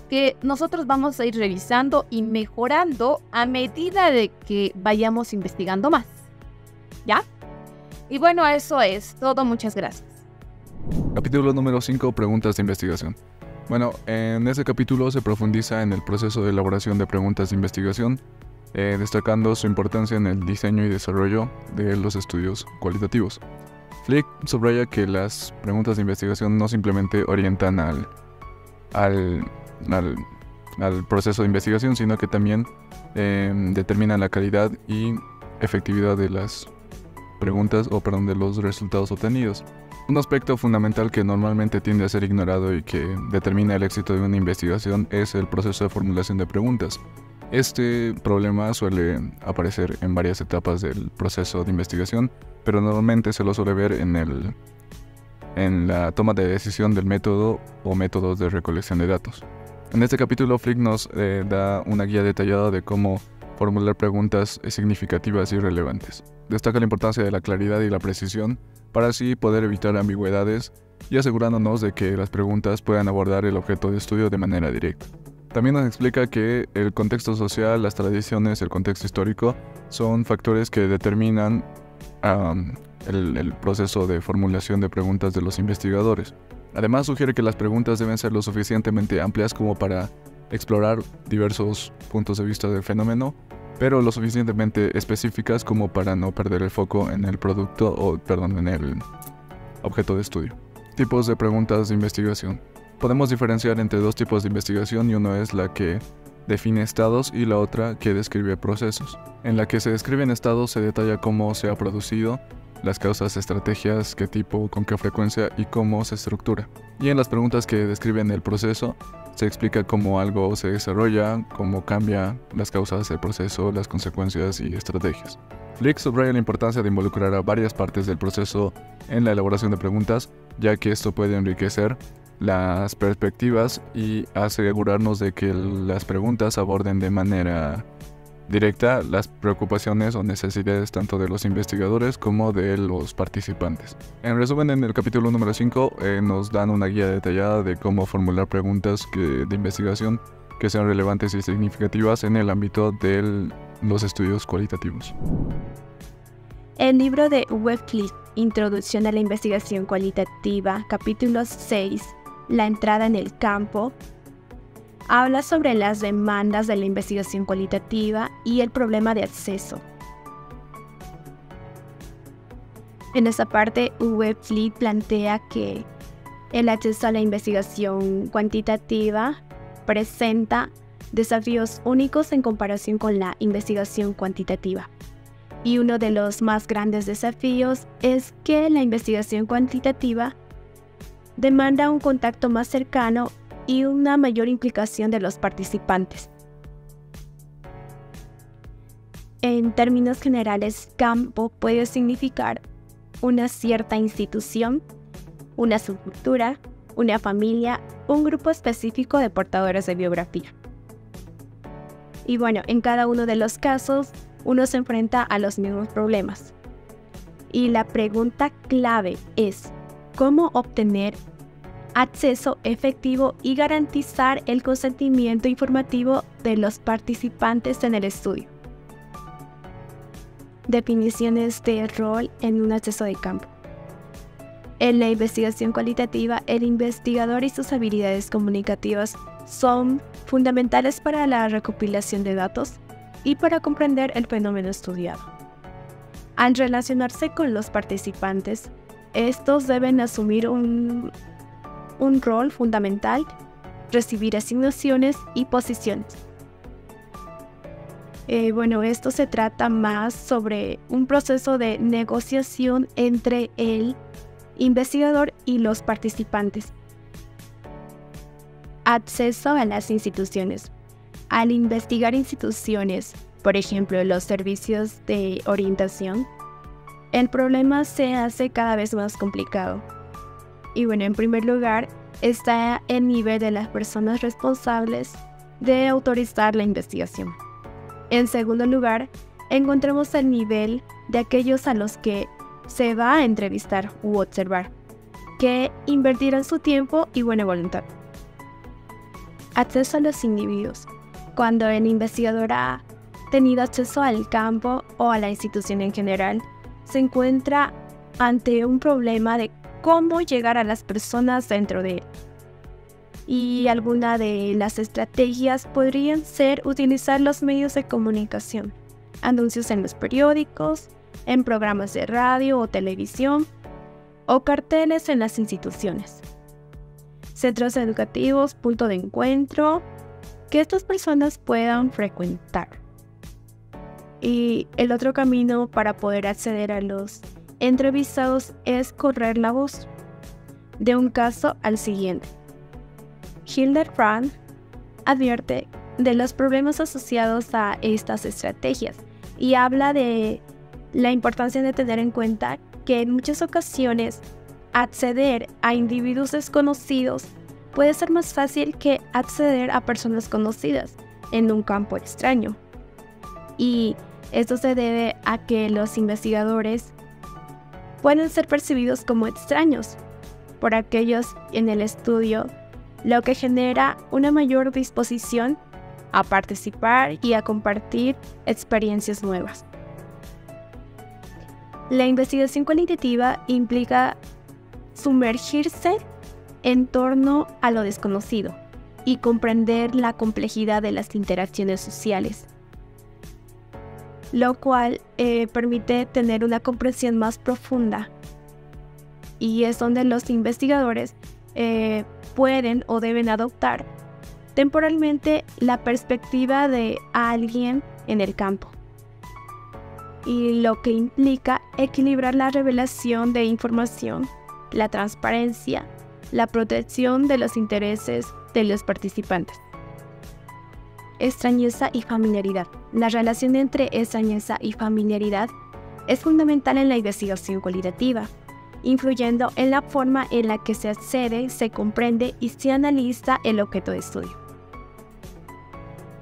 [SPEAKER 2] que nosotros vamos a ir revisando y mejorando a medida de que vayamos investigando más, ¿ya? Y bueno, eso es todo. Muchas gracias.
[SPEAKER 4] Capítulo número 5, preguntas de investigación. Bueno, en este capítulo se profundiza en el proceso de elaboración de preguntas de investigación, destacando su importancia en el diseño y desarrollo de los estudios cualitativos. Flick subraya que las preguntas de investigación no simplemente orientan al proceso de investigación, sino que también determinan la calidad y efectividad de las preguntas de los resultados obtenidos. Un aspecto fundamental que normalmente tiende a ser ignorado y que determina el éxito de una investigación es el proceso de formulación de preguntas. Este problema suele aparecer en varias etapas del proceso de investigación, pero normalmente se lo suele ver en la toma de decisión del método o métodos de recolección de datos. En este capítulo, Flick nos da una guía detallada de cómo formular preguntas significativas y relevantes. Destaca la importancia de la claridad y la precisión para así poder evitar ambigüedades y asegurándonos de que las preguntas puedan abordar el objeto de estudio de manera directa. También nos explica que el contexto social, las tradiciones, el contexto histórico son factores que determinan el proceso de formulación de preguntas de los investigadores. Además, sugiere que las preguntas deben ser lo suficientemente amplias como para explorar diversos puntos de vista del fenómeno, pero lo suficientemente específicas como para no perder el foco en el en el objeto de estudio. Tipos de preguntas de investigación. Podemos diferenciar entre dos tipos de investigación y uno es la que define estados y la otra que describe procesos. En la que se describen estados se detalla cómo se ha producido, las causas, estrategias, qué tipo, con qué frecuencia y cómo se estructura. Y en las preguntas que describen el proceso se explica cómo algo se desarrolla, cómo cambia las causas del proceso, las consecuencias y estrategias. Flick subraya la importancia de involucrar a varias partes del proceso en la elaboración de preguntas, ya que esto puede enriquecer las perspectivas y asegurarnos de que las preguntas aborden de manera directa las preocupaciones o necesidades tanto de los investigadores como de los participantes. En resumen, en el capítulo número 5 nos dan una guía detallada de cómo formular preguntas de investigación que sean relevantes y significativas en el ámbito del los estudios cualitativos.
[SPEAKER 3] El libro de Webfleet, Introducción a la Investigación Cualitativa, capítulo 6, La entrada en el campo, habla sobre las demandas de la investigación cualitativa y el problema de acceso. En esta parte, Webfleet plantea que el acceso a la investigación cuantitativa presenta desafíos únicos en comparación con la investigación cuantitativa. Y uno de los más grandes desafíos es que la investigación cuantitativa demanda un contacto más cercano y una mayor implicación de los participantes. En términos generales, campo puede significar una cierta institución, una subcultura, una familia, un grupo específico de portadores de biografía. Y bueno, en cada uno de los casos, uno se enfrenta a los mismos problemas. Y la pregunta clave es, ¿cómo obtener acceso efectivo y garantizar el consentimiento informativo de los participantes en el estudio? Definiciones de rol en un acceso de campo. En la investigación cualitativa, el investigador y sus habilidades comunicativas son fundamentales para la recopilación de datos y para comprender el fenómeno estudiado. Al relacionarse con los participantes, estos deben asumir un rol fundamental, recibir asignaciones y posiciones. Esto se trata más sobre un proceso de negociación entre el investigador y los participantes. Acceso a las instituciones. Al investigar instituciones, por ejemplo, los servicios de orientación, el problema se hace cada vez más complicado. Y en primer lugar, está el nivel de las personas responsables de autorizar la investigación. En segundo lugar, encontramos el nivel de aquellos a los que se va a entrevistar u observar, que invertirán su tiempo y buena voluntad. Acceso a los individuos. Cuando el investigador ha tenido acceso al campo o a la institución en general, se encuentra ante un problema de cómo llegar a las personas dentro de él. Y alguna de las estrategias podrían ser utilizar los medios de comunicación, anuncios en los periódicos, en programas de radio o televisión, o carteles en las instituciones. Centros educativos, punto de encuentro, que estas personas puedan frecuentar. Y el otro camino para poder acceder a los entrevistados es correr la voz, de un caso al siguiente. Hildebrand advierte de los problemas asociados a estas estrategias y habla de la importancia de tener en cuenta que en muchas ocasiones acceder a individuos desconocidos puede ser más fácil que acceder a personas conocidas en un campo extraño. Y esto se debe a que los investigadores pueden ser percibidos como extraños por aquellos en el estudio, lo que genera una mayor disposición a participar y a compartir experiencias nuevas. La investigación cualitativa implica sumergirse en torno a lo desconocido y comprender la complejidad de las interacciones sociales, lo cual permite tener una comprensión más profunda, y es donde los investigadores pueden o deben adoptar temporalmente la perspectiva de alguien en el campo, y lo que implica equilibrar la revelación de información, la transparencia, la protección de los intereses de los participantes. Extrañeza y familiaridad. La relación entre extrañeza y familiaridad es fundamental en la investigación cualitativa, influyendo en la forma en la que se accede, se comprende y se analiza el objeto de estudio.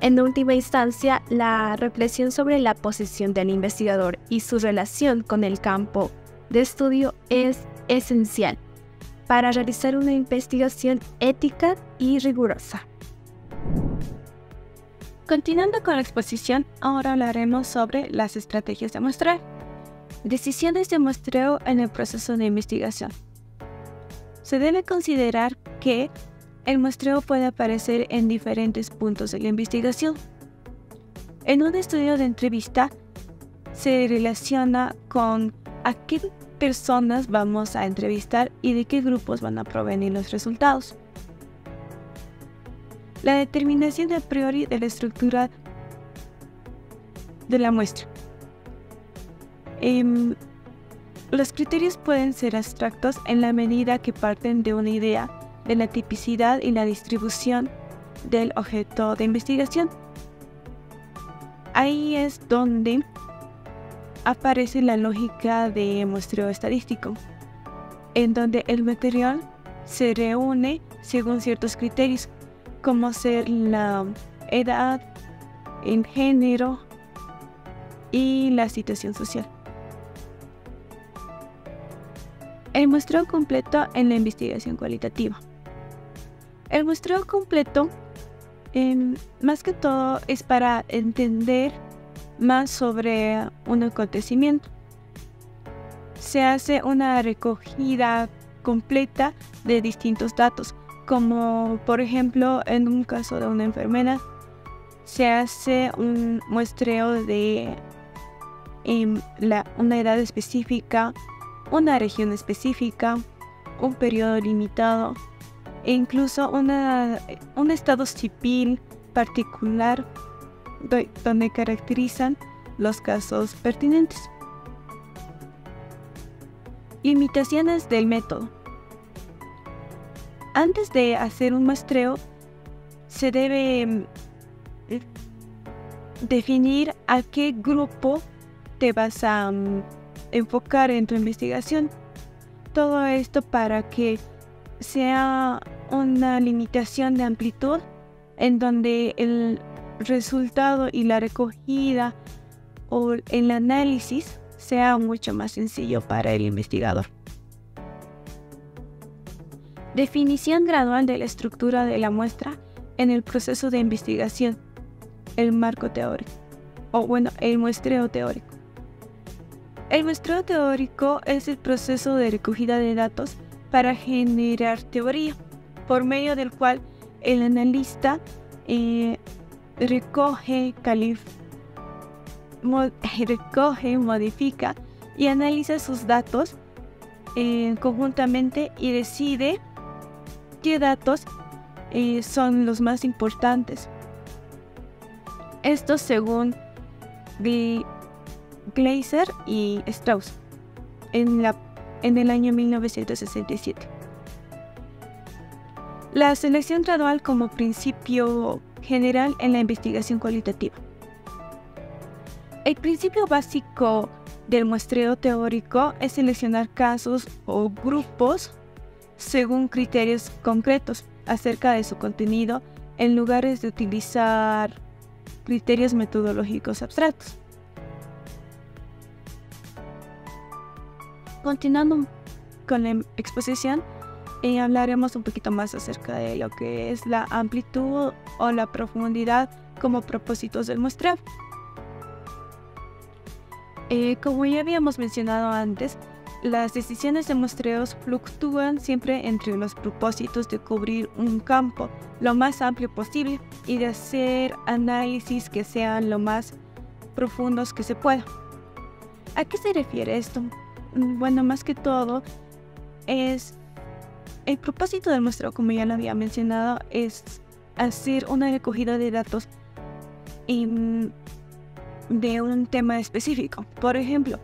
[SPEAKER 3] En última instancia, la reflexión sobre la posición del investigador y su relación con el campo de estudio es esencial para realizar una investigación ética y rigurosa.
[SPEAKER 2] Continuando con la exposición, ahora hablaremos sobre las estrategias de muestreo. Decisiones de muestreo en el proceso de investigación. Se debe considerar que el muestreo puede aparecer en diferentes puntos de la investigación. En un estudio de entrevista se relaciona con a qué personas vamos a entrevistar y de qué grupos van a provenir los resultados. La determinación a priori de la estructura de la muestra. Los criterios pueden ser abstractos en la medida que parten de una idea de la tipicidad y la distribución del objeto de investigación. Ahí es donde aparece la lógica de muestreo estadístico, en donde el material se reúne según ciertos criterios, como ser la edad, el género y la situación social. El muestreo completo en la investigación cualitativa. El muestreo completo, más que todo, es para entender más sobre un acontecimiento. Se hace una recogida completa de distintos datos, como por ejemplo en un caso de una enfermedad, se hace un muestreo de una edad específica, una región específica, un periodo limitado e incluso un estado civil particular donde caracterizan los casos pertinentes. Limitaciones del método. Antes de hacer un muestreo, se debe definir a qué grupo te vas a enfocar en tu investigación. Todo esto para que sea una limitación de amplitud en donde el resultado y la recogida o el análisis sea mucho más sencillo para el investigador. Definición gradual de la estructura de la muestra en el proceso de investigación, el marco teórico, el muestreo teórico. El muestreo teórico es el proceso de recogida de datos para generar teoría, por medio del cual el analista recoge, modifica y analiza sus datos conjuntamente y decide qué datos son los más importantes. Esto según Gleiser y Strauss en el año 1967. La selección gradual como principio general en la investigación cualitativa. El principio básico del muestreo teórico es seleccionar casos o grupos según criterios concretos acerca de su contenido en lugar de utilizar criterios metodológicos abstractos. Continuando con la exposición, hablaremos un poquito más acerca de lo que es la amplitud o la profundidad como propósitos del muestreo. Como ya habíamos mencionado antes, las decisiones de muestreos fluctúan siempre entre los propósitos de cubrir un campo lo más amplio posible y de hacer análisis que sean lo más profundos que se pueda. ¿A qué se refiere esto? Bueno, más que todo, es el propósito del muestreo, como ya lo había mencionado, es hacer una recogida de datos de un tema específico. Por ejemplo,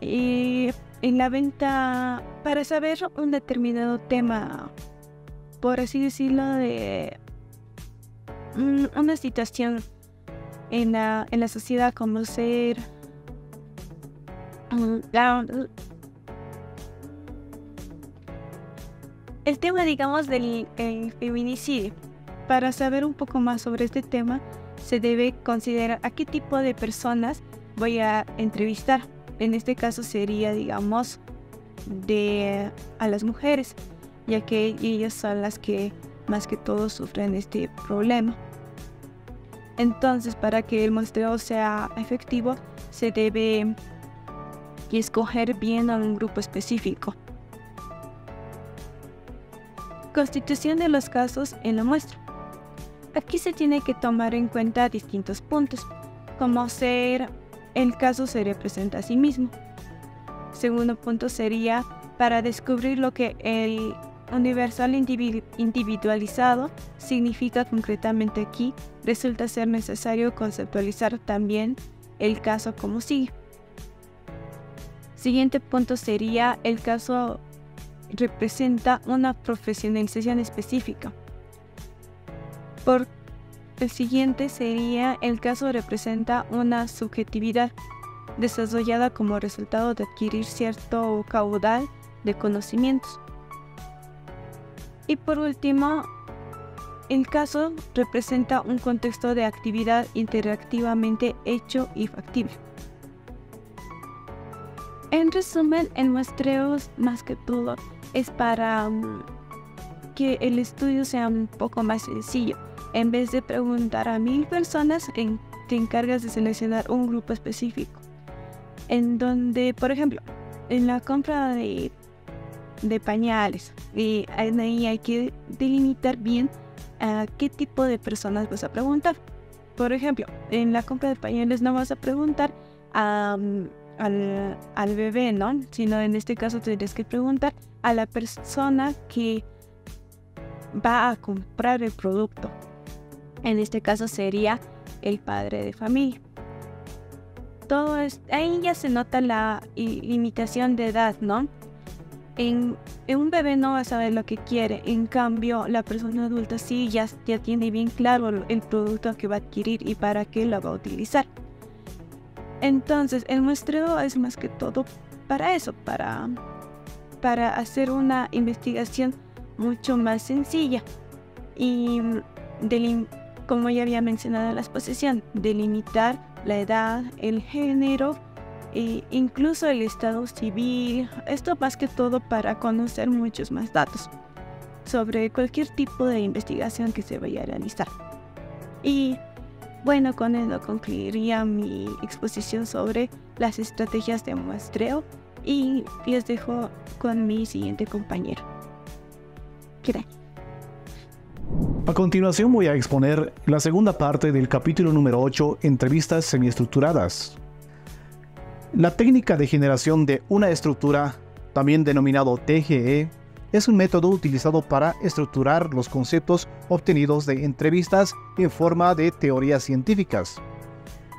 [SPEAKER 2] en la venta, para saber un determinado tema, por así decirlo, de una situación en la sociedad, como ser el tema, digamos, del feminicidio. Para saber un poco más sobre este tema, se debe considerar a qué tipo de personas voy a entrevistar. En este caso sería, digamos, a las mujeres, ya que ellas son las que más que todo sufren este problema.
[SPEAKER 5] Entonces, para que el muestreo sea efectivo, se debe escoger bien a un grupo específico. Constitución de los casos en la muestra. Aquí se tiene que tomar en cuenta distintos puntos, como el caso se representa a sí mismo. Segundo punto sería para descubrir lo que el universal individualizado significa concretamente aquí, resulta ser necesario conceptualizar también el caso como sigue. Siguiente punto sería el caso representa una profesionalización específica. Por el siguiente sería el caso representa una subjetividad desarrollada como resultado de adquirir cierto caudal de conocimientos. Y por último, el caso representa un contexto de actividad interactivamente hecho y factible. En resumen, el muestreo más que todo es para que el estudio sea un poco más sencillo. En vez de preguntar a 1000 personas, te encargas de seleccionar un grupo específico. En donde, por ejemplo, en la compra de pañales, ahí hay que delimitar bien a qué tipo de personas vas a preguntar. Por ejemplo, en la compra de pañales no vas a preguntar al bebé, ¿no? Sino en este caso tendrías que preguntar a la persona que va a comprar el producto. En este caso sería el padre de familia. Ahí ya se nota la limitación de edad, ¿no? En un bebé no va a saber lo que quiere, en cambio la persona adulta sí ya tiene bien claro el producto que va a adquirir y para qué lo va a utilizar. Entonces el muestreo es más que todo para eso, para hacer una investigación mucho más sencilla y como ya había mencionado en la exposición, delimitar la edad, el género e incluso el estado civil. Esto más que todo para conocer muchos más datos sobre cualquier tipo de investigación que se vaya a realizar. Y bueno, con eso concluiría mi exposición sobre las estrategias de muestreo y les dejo con mi siguiente compañero. Gracias.
[SPEAKER 1] A continuación voy a exponer la segunda parte del capítulo número 8, entrevistas semiestructuradas. La técnica de generación de una estructura, también denominado TGE, es un método utilizado para estructurar los conceptos obtenidos de entrevistas en forma de teorías científicas.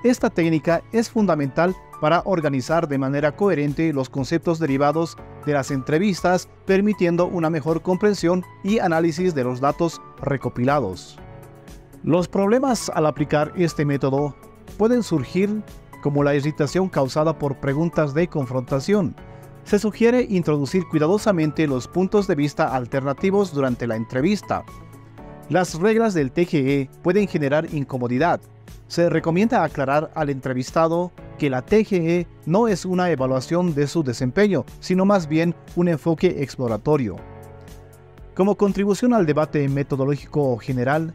[SPEAKER 1] Esta técnica es fundamental para organizar de manera coherente los conceptos derivados de las entrevistas, permitiendo una mejor comprensión y análisis de los datos recopilados. Los problemas al aplicar este método pueden surgir como la irritación causada por preguntas de confrontación. Se sugiere introducir cuidadosamente los puntos de vista alternativos durante la entrevista. Las reglas del TGE pueden generar incomodidad. Se recomienda aclarar al entrevistado que la TGE no es una evaluación de su desempeño, sino más bien un enfoque exploratorio. Como contribución al debate metodológico general,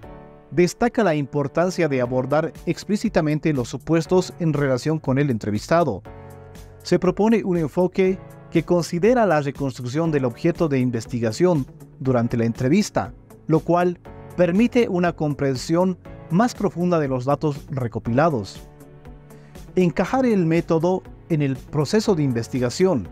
[SPEAKER 1] destaca la importancia de abordar explícitamente los supuestos en relación con el entrevistado. Se propone un enfoque que considera la reconstrucción del objeto de investigación durante la entrevista, lo cual permite una comprensión más profunda de los datos recopilados. Encajar el método en el proceso de investigación.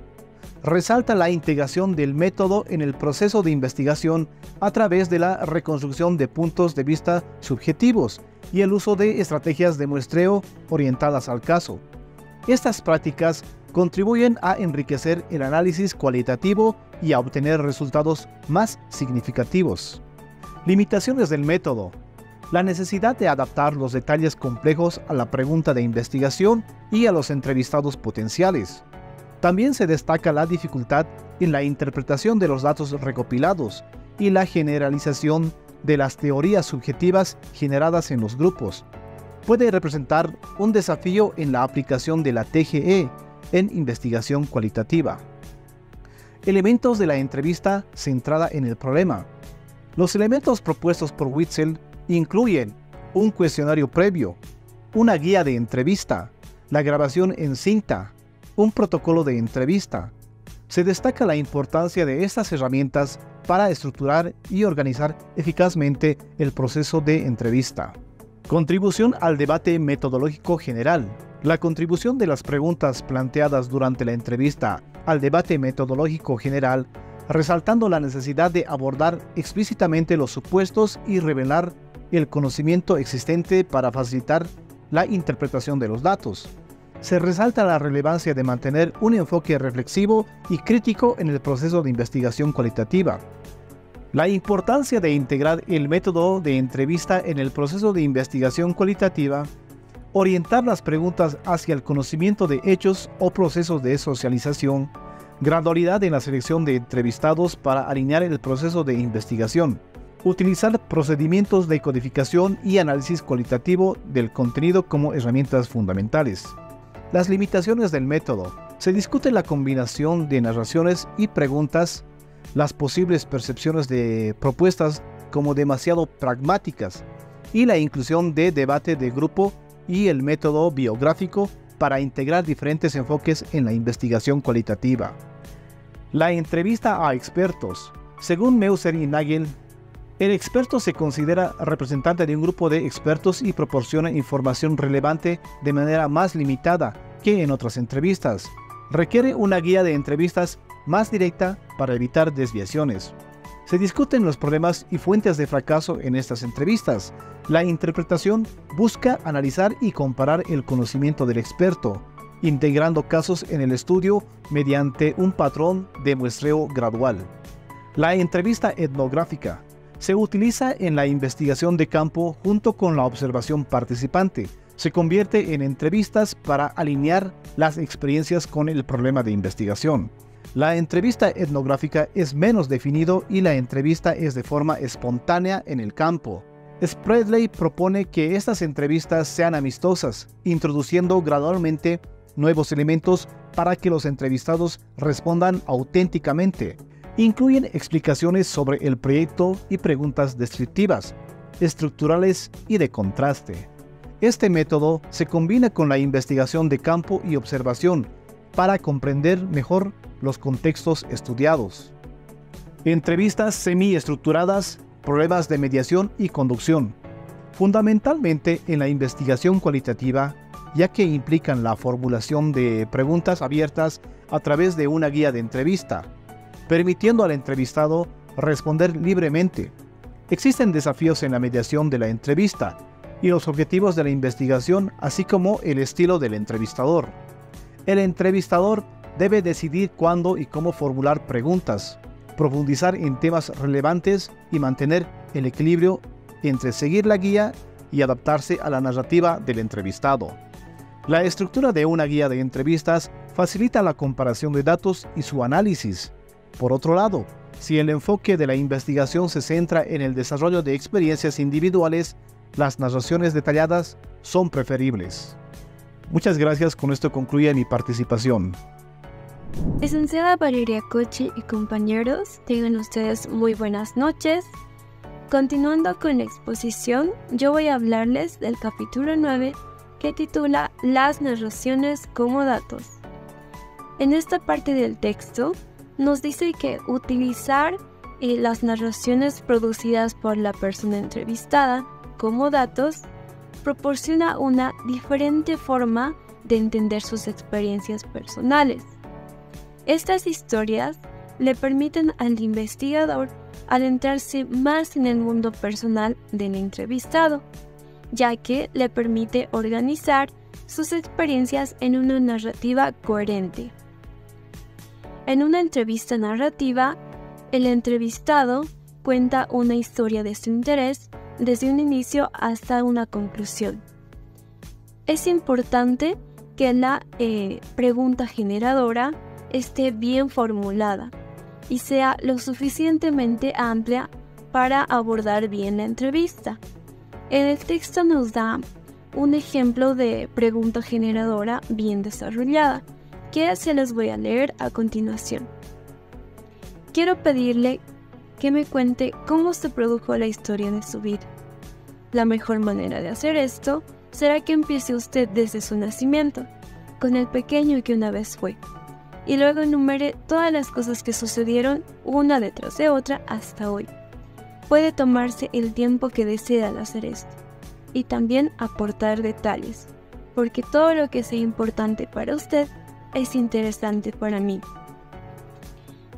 [SPEAKER 1] Resalta la integración del método en el proceso de investigación a través de la reconstrucción de puntos de vista subjetivos y el uso de estrategias de muestreo orientadas al caso. Estas prácticas contribuyen a enriquecer el análisis cualitativo y a obtener resultados más significativos. Limitaciones del método. La necesidad de adaptar los detalles complejos a la pregunta de investigación y a los entrevistados potenciales. También se destaca la dificultad en la interpretación de los datos recopilados y la generalización de las teorías subjetivas generadas en los grupos. Puede representar un desafío en la aplicación de la TGE en investigación cualitativa. Elementos de la entrevista centrada en el problema. Los elementos propuestos por Witzel incluyen
[SPEAKER 6] un cuestionario previo, una guía de entrevista, la grabación en cinta, un protocolo de entrevista. Se destaca la importancia de estas herramientas para estructurar y organizar eficazmente el proceso de entrevista. Contribución al debate metodológico general. La contribución de las preguntas planteadas durante la entrevista al debate metodológico general, resaltando la necesidad de abordar explícitamente los supuestos y revelar el conocimiento existente para facilitar la interpretación de los datos. Se resalta la relevancia de mantener un enfoque reflexivo y crítico en el proceso de investigación cualitativa. La importancia de integrar el método de entrevista en el proceso de investigación cualitativa, orientar las preguntas hacia el conocimiento de hechos o procesos de socialización, gradualidad en la selección de entrevistados para alinear el proceso de investigación, utilizar procedimientos de codificación y análisis cualitativo del contenido como herramientas fundamentales. Las limitaciones del método. Se discute la combinación de narraciones y preguntas, las posibles percepciones de propuestas como demasiado pragmáticas y la inclusión de debate de grupo y el método biográfico para integrar diferentes enfoques en la investigación cualitativa. La entrevista a expertos. Según Meuser y Nagel, el experto se considera representante de un grupo de expertos y proporciona información relevante de manera más limitada que en otras entrevistas. Requiere una guía de entrevistas más directa para evitar desviaciones. Se discuten los problemas y fuentes de fracaso en estas entrevistas. La interpretación busca analizar y comparar el conocimiento del experto, integrando casos en el estudio mediante un patrón de muestreo gradual. La entrevista etnográfica se utiliza en la investigación de campo junto con la observación participante. Se convierte en entrevistas para alinear las experiencias con el problema de investigación. La entrevista etnográfica es menos definido y la entrevista es de forma espontánea en el campo. Spreadley propone que estas entrevistas sean amistosas, introduciendo gradualmente nuevos elementos para que los entrevistados respondan auténticamente. Incluyen explicaciones sobre el proyecto y preguntas descriptivas, estructurales y de contraste. Este método se combina con la investigación de campo y observación para comprender mejor los contextos estudiados. Entrevistas semiestructuradas, problemas de mediación y conducción. Fundamentalmente en la investigación cualitativa, ya que implican la formulación de preguntas abiertas a través de una guía de entrevista, permitiendo al entrevistado responder libremente. Existen desafíos en la mediación de la entrevista y los objetivos de la investigación, así como el estilo del entrevistador. El entrevistador debe decidir cuándo y cómo formular preguntas, profundizar en temas relevantes y mantener el equilibrio entre seguir la guía y adaptarse a la narrativa del entrevistado. La estructura de una guía de entrevistas facilita la comparación de datos y su análisis. Por otro lado, si el enfoque de la investigación se centra en el desarrollo de experiencias individuales, las narraciones detalladas son preferibles. Muchas gracias, con esto concluye mi participación.
[SPEAKER 7] Licenciada Valeria Cochi y compañeros, tengan ustedes muy buenas noches. Continuando con la exposición, yo voy a hablarles del capítulo 9 que titula Las narraciones como datos. En esta parte del texto nos dice que utilizar las narraciones producidas por la persona entrevistada como datos proporciona una diferente forma de entender sus experiencias personales. Estas historias le permiten al investigador adentrarse más en el mundo personal del entrevistado, ya que le permite organizar sus experiencias en una narrativa coherente. En una entrevista narrativa, el entrevistado cuenta una historia de su interés desde un inicio hasta una conclusión. Es importante que la pregunta generadora esté bien formulada y sea lo suficientemente amplia para abordar bien la entrevista. En el texto nos da un ejemplo de pregunta generadora bien desarrollada, que se les voy a leer a continuación. Quiero pedirle que me cuente cómo se produjo la historia de su vida. La mejor manera de hacer esto será que empiece usted desde su nacimiento, con el pequeño que una vez fue, y luego enumere todas las cosas que sucedieron una detrás de otra hasta hoy. Puede tomarse el tiempo que desee al hacer esto, y también aportar detalles, porque todo lo que sea importante para usted es interesante para mí.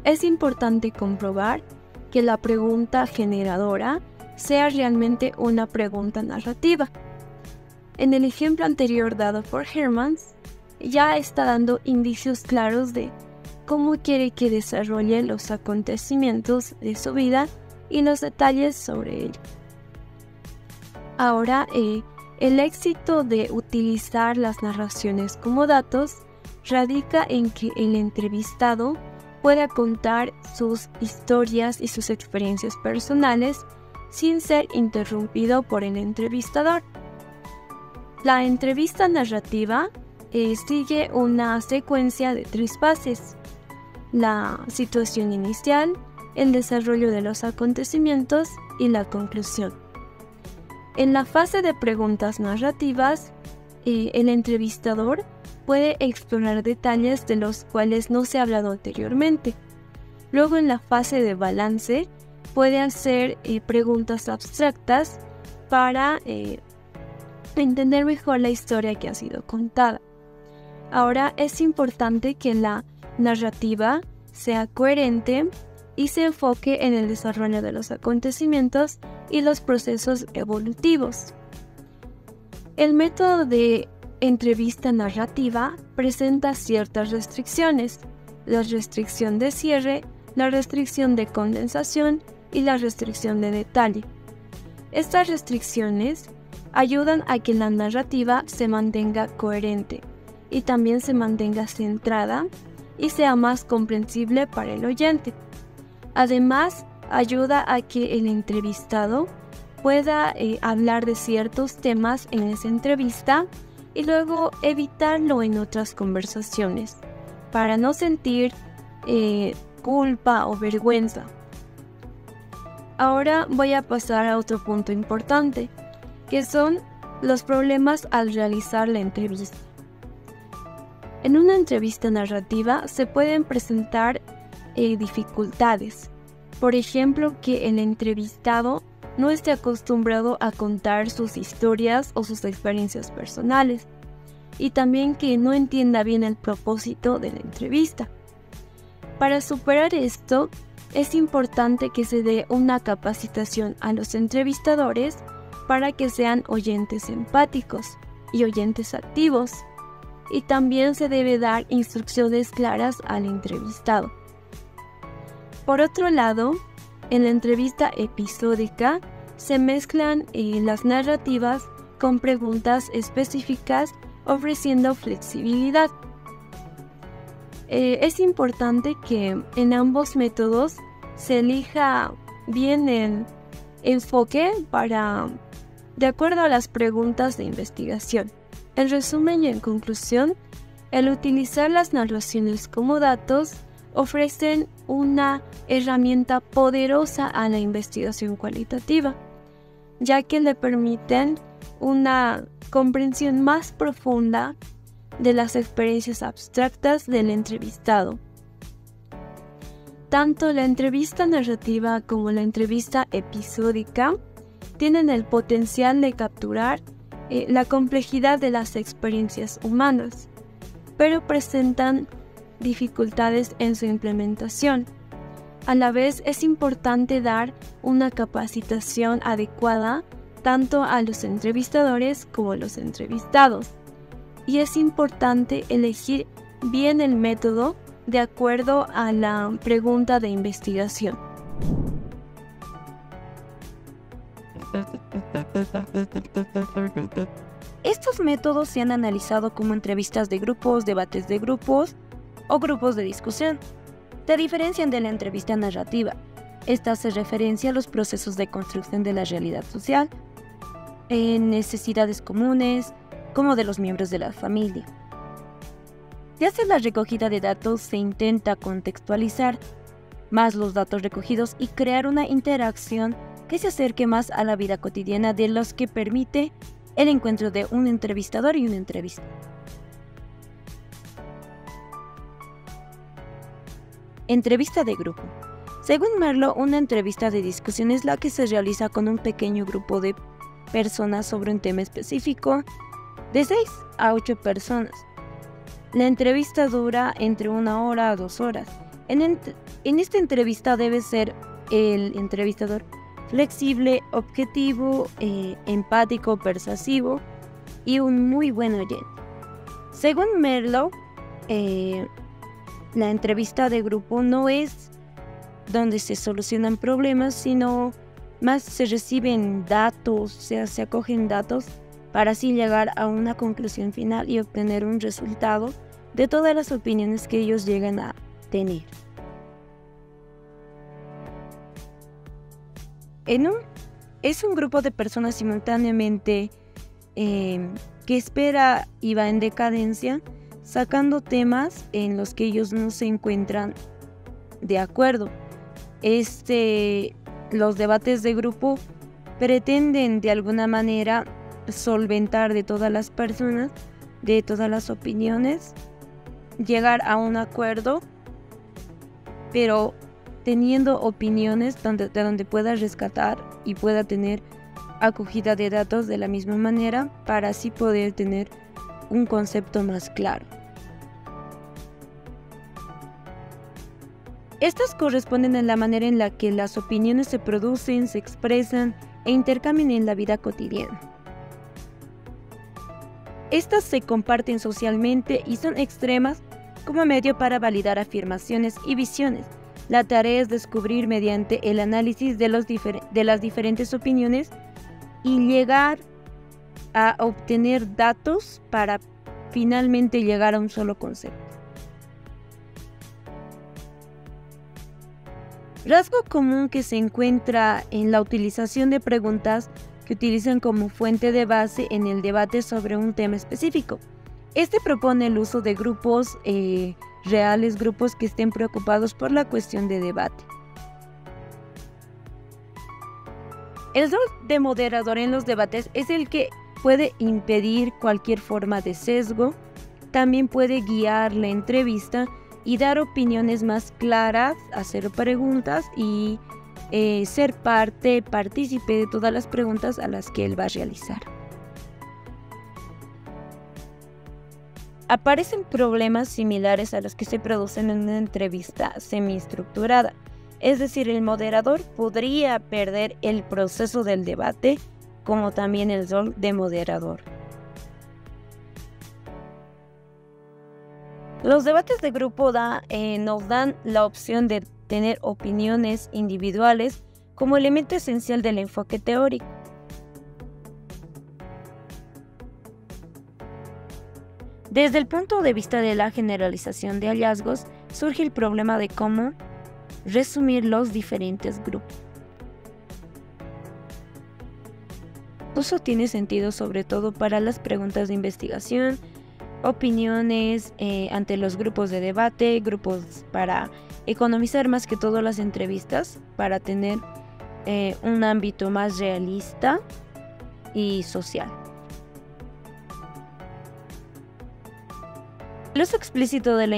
[SPEAKER 7] Es importante comprobar que la pregunta generadora sea realmente una pregunta narrativa. En el ejemplo anterior dado por Hermans, ya está dando indicios claros de cómo quiere que desarrolle los acontecimientos de su vida y los detalles sobre ello. Ahora, el éxito de utilizar las narraciones como datos radica en que el entrevistado pueda contar sus historias y sus experiencias personales sin ser interrumpido por el entrevistador. La entrevista narrativa sigue una secuencia de 3 fases: la situación inicial, el desarrollo de los acontecimientos y la conclusión. En la fase de preguntas narrativas, el entrevistador puede explorar detalles de los cuales no se ha hablado anteriormente. Luego, en la fase de balance, puede hacer preguntas abstractas para entender mejor la historia que ha sido contada. Ahora, es importante que la narrativa sea coherente y se enfoque en el desarrollo de los acontecimientos y los procesos evolutivos. El método de entrevista narrativa presenta ciertas restricciones: la restricción de cierre, la restricción de condensación y la restricción de detalle. Estas restricciones ayudan a que la narrativa se mantenga coherente y también se mantenga centrada y sea más comprensible para el oyente. Además, ayuda a que el entrevistado pueda hablar de ciertos temas en esa entrevista y luego evitarlo en otras conversaciones, para no sentir culpa o vergüenza. Ahora voy a pasar a otro punto importante, que son los problemas al realizar la entrevista. En una entrevista narrativa se pueden presentar dificultades. Por ejemplo, que el entrevistado no esté acostumbrado a contar sus historias o sus experiencias personales, y también que no entienda bien el propósito de la entrevista. Para superar esto, es importante que se dé una capacitación a los entrevistadores para que sean oyentes empáticos y oyentes activos, y también se debe dar instrucciones claras al entrevistado. Por otro lado, en la entrevista episódica se mezclan las narrativas con preguntas específicas, ofreciendo flexibilidad. Es importante que en ambos métodos se elija bien el enfoque de acuerdo a las preguntas de investigación. En resumen y en conclusión, el utilizar las narraciones como datos ofrecen una herramienta poderosa a la investigación cualitativa, ya que le permiten una comprensión más profunda de las experiencias abstractas del entrevistado. Tanto la entrevista narrativa como la entrevista episódica tienen el potencial de capturar la complejidad de las experiencias humanas, pero presentan dificultades en su implementación. A la vez, es importante dar una capacitación adecuada tanto a los entrevistadores como a los entrevistados, y es importante elegir bien el método de acuerdo a la pregunta de investigación.
[SPEAKER 2] Estos métodos se han analizado como entrevistas de grupos, debates de grupos o grupos de discusión. Se diferencian de la entrevista narrativa. Esta hace referencia a los procesos de construcción de la realidad social, necesidades comunes, como de los miembros de la familia. Si hace la recogida de datos, se intenta contextualizar más los datos recogidos y crear una interacción
[SPEAKER 3] que se acerque más a la vida cotidiana de los que permite el encuentro de un entrevistador y una entrevista. Entrevista de grupo. Según Merlo, una entrevista de discusión es la que se realiza con un pequeño grupo de personas sobre un tema específico, de 6 a 8 personas. La entrevista dura entre 1 hora a 2 horas. En esta entrevista debe ser el entrevistador flexible, objetivo, empático, persuasivo y un muy buen oyente. Según Merlo, la entrevista de grupo no es donde se solucionan problemas, sino más se reciben datos, o sea, se acogen datos para así llegar a una conclusión final y obtener un resultado de todas las opiniones que ellos llegan a tener. Es un grupo de personas simultáneamente que espera y va en decadencia, sacando temas en los que ellos no se encuentran de acuerdo. Los debates de grupo pretenden de alguna manera solventar de todas las personas, de todas las opiniones, llegar a un acuerdo, pero teniendo opiniones de donde pueda rescatar y pueda tener acogida de datos de la misma manera para así poder tener un concepto más claro. Estas corresponden a la manera en la que las opiniones se producen, se expresan e intercambian en la vida cotidiana. Estas se comparten socialmente y son extremas como medio para validar afirmaciones y visiones. La tarea es descubrir mediante el análisis de las diferentes opiniones y llegar a obtener datos para finalmente llegar a un solo concepto. Rasgo común que se encuentra en la utilización de preguntas que utilizan como fuente de base en el debate sobre un tema específico. Propone el uso de grupos reales, grupos que estén preocupados por la cuestión de debate. El rol de moderador en los debates es el que puede impedir cualquier forma de sesgo, también puede guiar la entrevista y dar opiniones más claras, hacer preguntas y ser partícipe de todas las preguntas a las que él va a realizar. Aparecen problemas similares a los que se producen en una entrevista semiestructurada, es decir, el moderador podría perder el proceso del debate, como también el rol de moderador. Los debates de grupo nos dan la opción de tener opiniones individuales como elemento esencial del enfoque teórico. Desde el punto de vista de la generalización de hallazgos, surge el problema de cómo resumir los diferentes grupos. Eso tiene sentido sobre todo para las preguntas de investigación, opiniones ante los grupos de debate, grupos para economizar más que todo las entrevistas, para tener un ámbito más realista y social. El uso explícito de la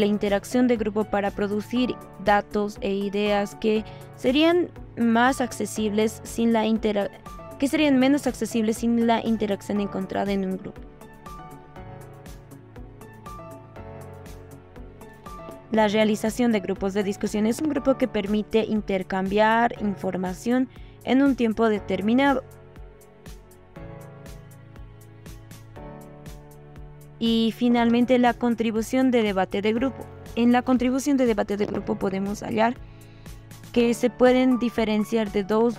[SPEAKER 3] interacción de grupo para producir datos e ideas que serían menos accesibles sin la interacción encontrada en un grupo. La realización de grupos de discusión es un grupo que permite intercambiar información en un tiempo determinado. Y finalmente, la contribución de debate de grupo. En la contribución de debate de grupo podemos hallar que se pueden diferenciar de dos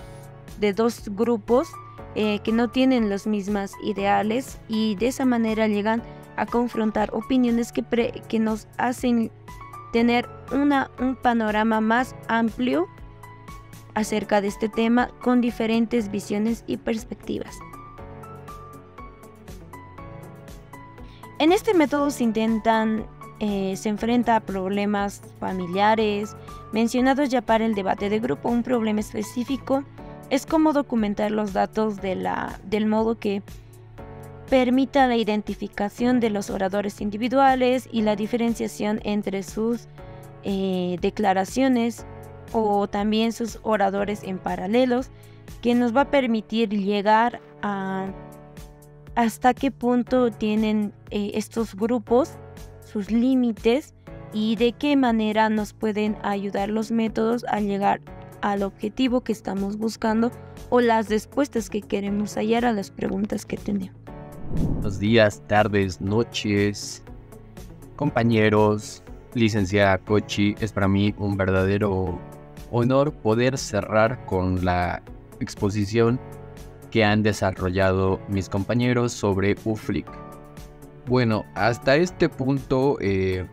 [SPEAKER 3] grupos que no tienen los mismos ideales y de esa manera llegan a confrontar opiniones que nos hacen tener un panorama más amplio acerca de este tema con diferentes visiones y perspectivas. En este método se enfrenta a problemas familiares mencionados ya para el debate de grupo. Un problema específico Es como documentar los datos del modo que permita la identificación de los oradores individuales y la diferenciación entre sus declaraciones o también sus oradores en paralelos, que nos va a permitir llegar a hasta qué punto tienen estos grupos sus límites y de qué manera nos pueden ayudar los métodos a llegar al objetivo que estamos buscando o las respuestas que queremos hallar a las preguntas que tenemos.
[SPEAKER 8] Buenos días, tardes, noches, compañeros, licenciada Kochi. Es para mí un verdadero honor poder cerrar con la exposición que han desarrollado mis compañeros sobre UFLIC. Bueno, hasta este punto el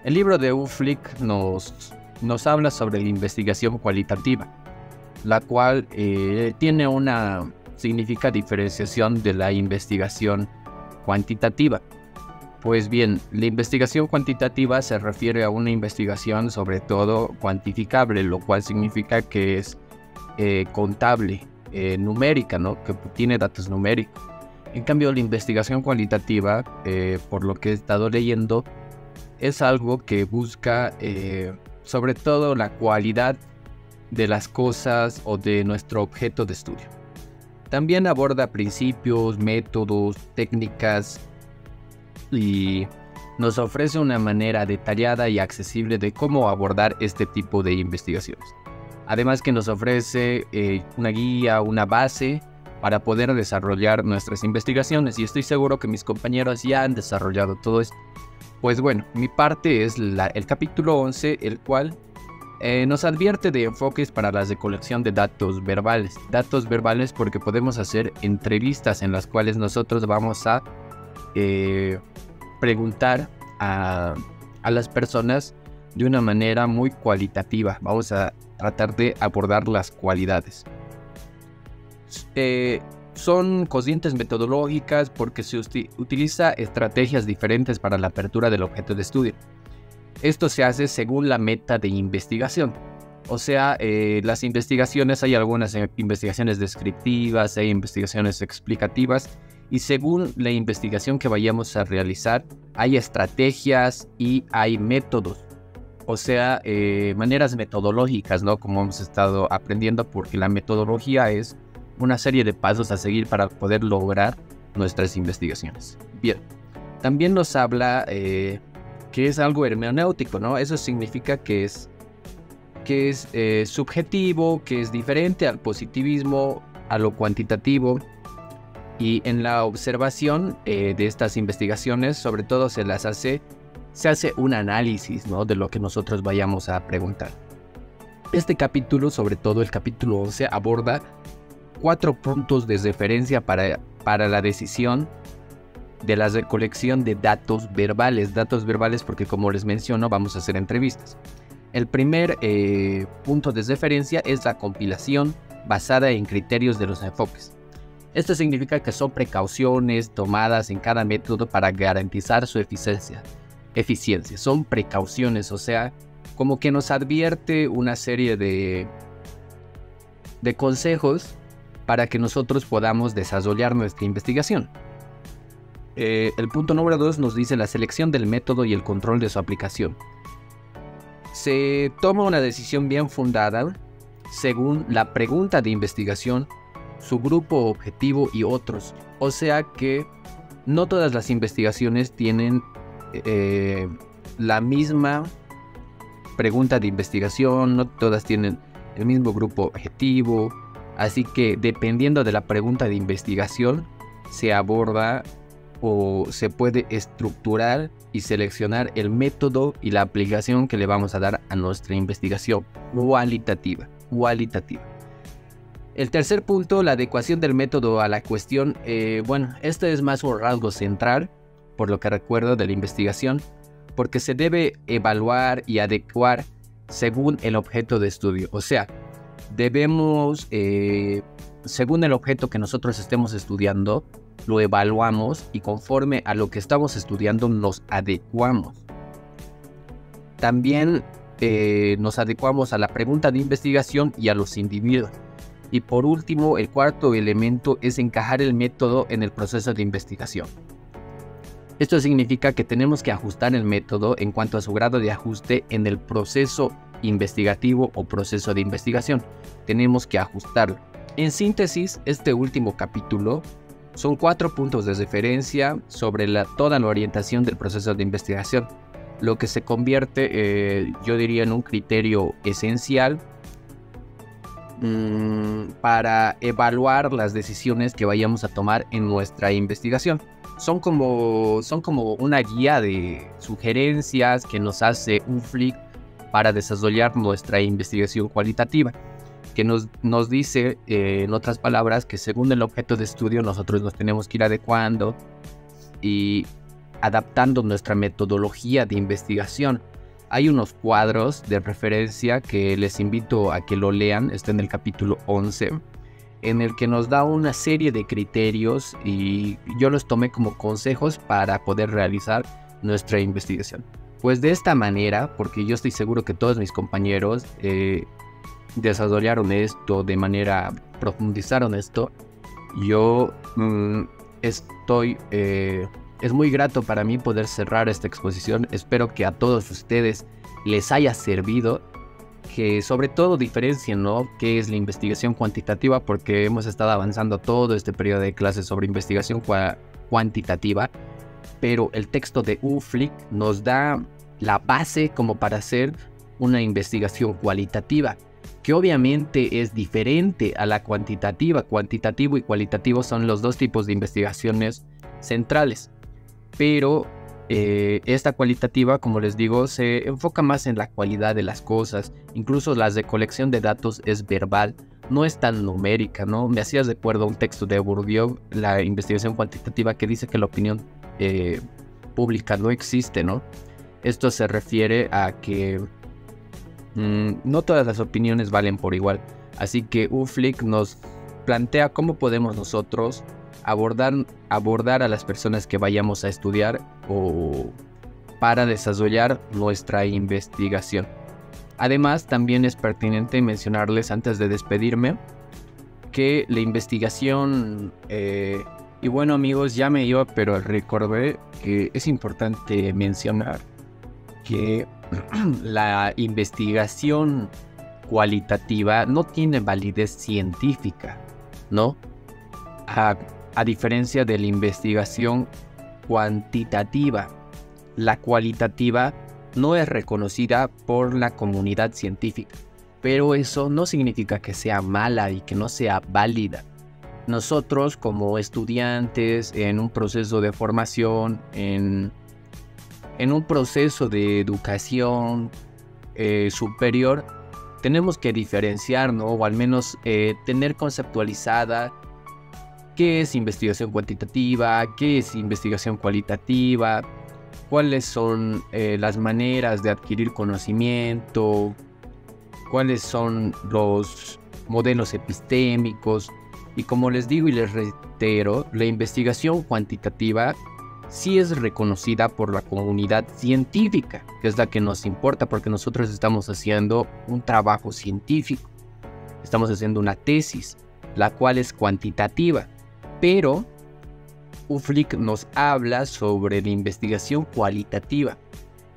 [SPEAKER 8] libro de UFLIC nos habla sobre la investigación cualitativa, la cual significa diferenciación de la investigación cuantitativa. Pues bien, la investigación cuantitativa se refiere a una investigación sobre todo cuantificable, lo cual significa que es contable, numérica, ¿no? Que tiene datos numéricos. En cambio, la investigación cualitativa, por lo que he estado leyendo, es algo que busca sobre todo la cualidad de las cosas o de nuestro objeto de estudio. También aborda principios, métodos, técnicas y nos ofrece una manera detallada y accesible de cómo abordar este tipo de investigaciones. Además que nos ofrece una guía, una base para poder desarrollar nuestras investigaciones, y estoy seguro que mis compañeros ya han desarrollado todo esto. Pues bueno, mi parte es el capítulo 11, el cual nos advierte de enfoques para la recolección de datos verbales. Datos verbales porque podemos hacer entrevistas en las cuales nosotros vamos a preguntar a las personas de una manera muy cualitativa. Vamos a tratar de abordar las cualidades. Son cocientes metodológicas porque se utiliza estrategias diferentes para la apertura del objeto de estudio. Esto se hace según la meta de investigación. O sea, las investigaciones, hay algunas investigaciones descriptivas, hay investigaciones explicativas, y según la investigación que vayamos a realizar, hay estrategias y hay métodos. O sea, maneras metodológicas, ¿no? Como hemos estado aprendiendo, porque la metodología es una serie de pasos a seguir para poder lograr nuestras investigaciones. Bien, también nos habla que es algo hermenéutico, ¿no? Eso significa que es subjetivo, que es diferente al positivismo, a lo cuantitativo. Y en la observación de estas investigaciones, sobre todo se hace un análisis, ¿no? De lo que nosotros vayamos a preguntar. Este capítulo, sobre todo el capítulo 11, aborda 4 puntos de referencia para la decisión de la recolección de datos verbales. Datos verbales porque, como les menciono, vamos a hacer entrevistas. El primer punto de referencia es la compilación basada en criterios de los enfoques. Esto significa que son precauciones tomadas en cada método para garantizar su eficiencia. Son precauciones, o sea, como que nos advierte una serie de consejos para que nosotros podamos desarrollar nuestra investigación. El punto número 2 nos dice la selección del método y el control de su aplicación. Se toma una decisión bien fundada según la pregunta de investigación, su grupo objetivo y otros. O sea que no todas las investigaciones tienen la misma pregunta de investigación, no todas tienen el mismo grupo objetivo, así que dependiendo de la pregunta de investigación se aborda o se puede estructurar y seleccionar el método y la aplicación que le vamos a dar a nuestra investigación cualitativa. El tercer punto, la adecuación del método a la cuestión. Bueno, esto es más un rasgo central, por lo que recuerdo de la investigación, porque se debe evaluar y adecuar según el objeto de estudio. O sea, debemos, según el objeto que nosotros estemos estudiando, lo evaluamos y conforme a lo que estamos estudiando nos adecuamos. También nos adecuamos a la pregunta de investigación y a los individuos. Y por último, el cuarto elemento es encajar el método en el proceso de investigación. Esto significa que tenemos que ajustar el método en cuanto a su grado de ajuste en el proceso investigativo o proceso de investigación. Tenemos que ajustarlo. En síntesis, este último capítulo son 4 puntos de referencia sobre toda la orientación del proceso de investigación, lo que se convierte, yo diría, en un criterio esencial para evaluar las decisiones que vayamos a tomar en nuestra investigación. Son como una guía de sugerencias que nos hace UFLIC para desarrollar nuestra investigación cualitativa, que nos dice, en otras palabras, que según el objeto de estudio nosotros nos tenemos que ir adecuando y adaptando nuestra metodología de investigación. Hay unos cuadros de referencia que les invito a que lo lean, está en el capítulo 11, en el que nos da una serie de criterios y yo los tomé como consejos para poder realizar nuestra investigación. Pues de esta manera, porque yo estoy seguro que todos mis compañeros desarrollaron esto de manera, profundizaron esto, yo es muy grato para mí poder cerrar esta exposición. Espero que a todos ustedes les haya servido, que sobre todo diferencien, ¿no?, qué es la investigación cuantitativa, porque hemos estado avanzando todo este periodo de clases sobre investigación cuantitativa, pero el texto de UFLIC nos da la base como para hacer una investigación cualitativa, que obviamente es diferente a la cuantitativa. Cuantitativo y cualitativo son los dos tipos de investigaciones centrales, pero esta cualitativa, como les digo, se enfoca más en la cualidad de las cosas. Incluso la recolección de datos es verbal, no es tan numérica, ¿no? Me hacías de acuerdo a un texto de Bourdieu, la investigación cuantitativa, que dice que la opinión pública no existe, ¿no? Esto se refiere a que no todas las opiniones valen por igual. Así que UFLIC nos plantea cómo podemos nosotros abordar a las personas que vayamos a estudiar o para desarrollar nuestra investigación. Además, también es pertinente mencionarles antes de despedirme que la investigación, y bueno amigos, ya me iba, pero recordé que es importante mencionar que la investigación cualitativa no tiene validez científica, ¿no? A diferencia de la investigación cuantitativa, la cualitativa no es reconocida por la comunidad científica, pero eso no significa que sea mala y que no sea válida. Nosotros como estudiantes en un proceso de formación, en un proceso de educación superior, tenemos que diferenciar, ¿no?, o al menos tener conceptualizada qué es investigación cuantitativa, qué es investigación cualitativa, cuáles son las maneras de adquirir conocimiento, cuáles son los modelos epistémicos. Y como les digo y les reitero, la investigación cuantitativa sí es reconocida por la comunidad científica, que es la que nos importa, porque nosotros estamos haciendo un trabajo científico, estamos haciendo una tesis, la cual es cuantitativa. Pero UFLIC nos habla sobre la investigación cualitativa,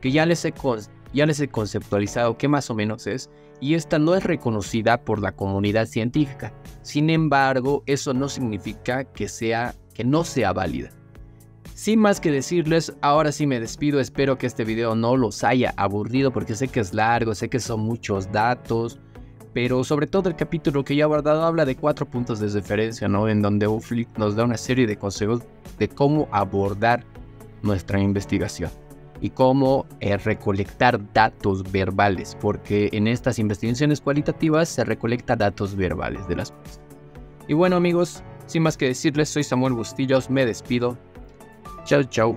[SPEAKER 8] que ya les he conceptualizado qué más o menos es, y esta no es reconocida por la comunidad científica. Sin embargo, eso no significa que no sea válida. Sin más que decirles, ahora sí me despido. Espero que este video no los haya aburrido, porque sé que es largo, sé que son muchos datos, pero sobre todo el capítulo que ya he abordado habla de 4 puntos de referencia, ¿no?, en donde UFLIC nos da una serie de consejos de cómo abordar nuestra investigación y cómo recolectar datos verbales, porque en estas investigaciones cualitativas se recolecta datos verbales de las cosas. Y bueno amigos, sin más que decirles, soy Samuel Bustillos, me despido. Chao, chao.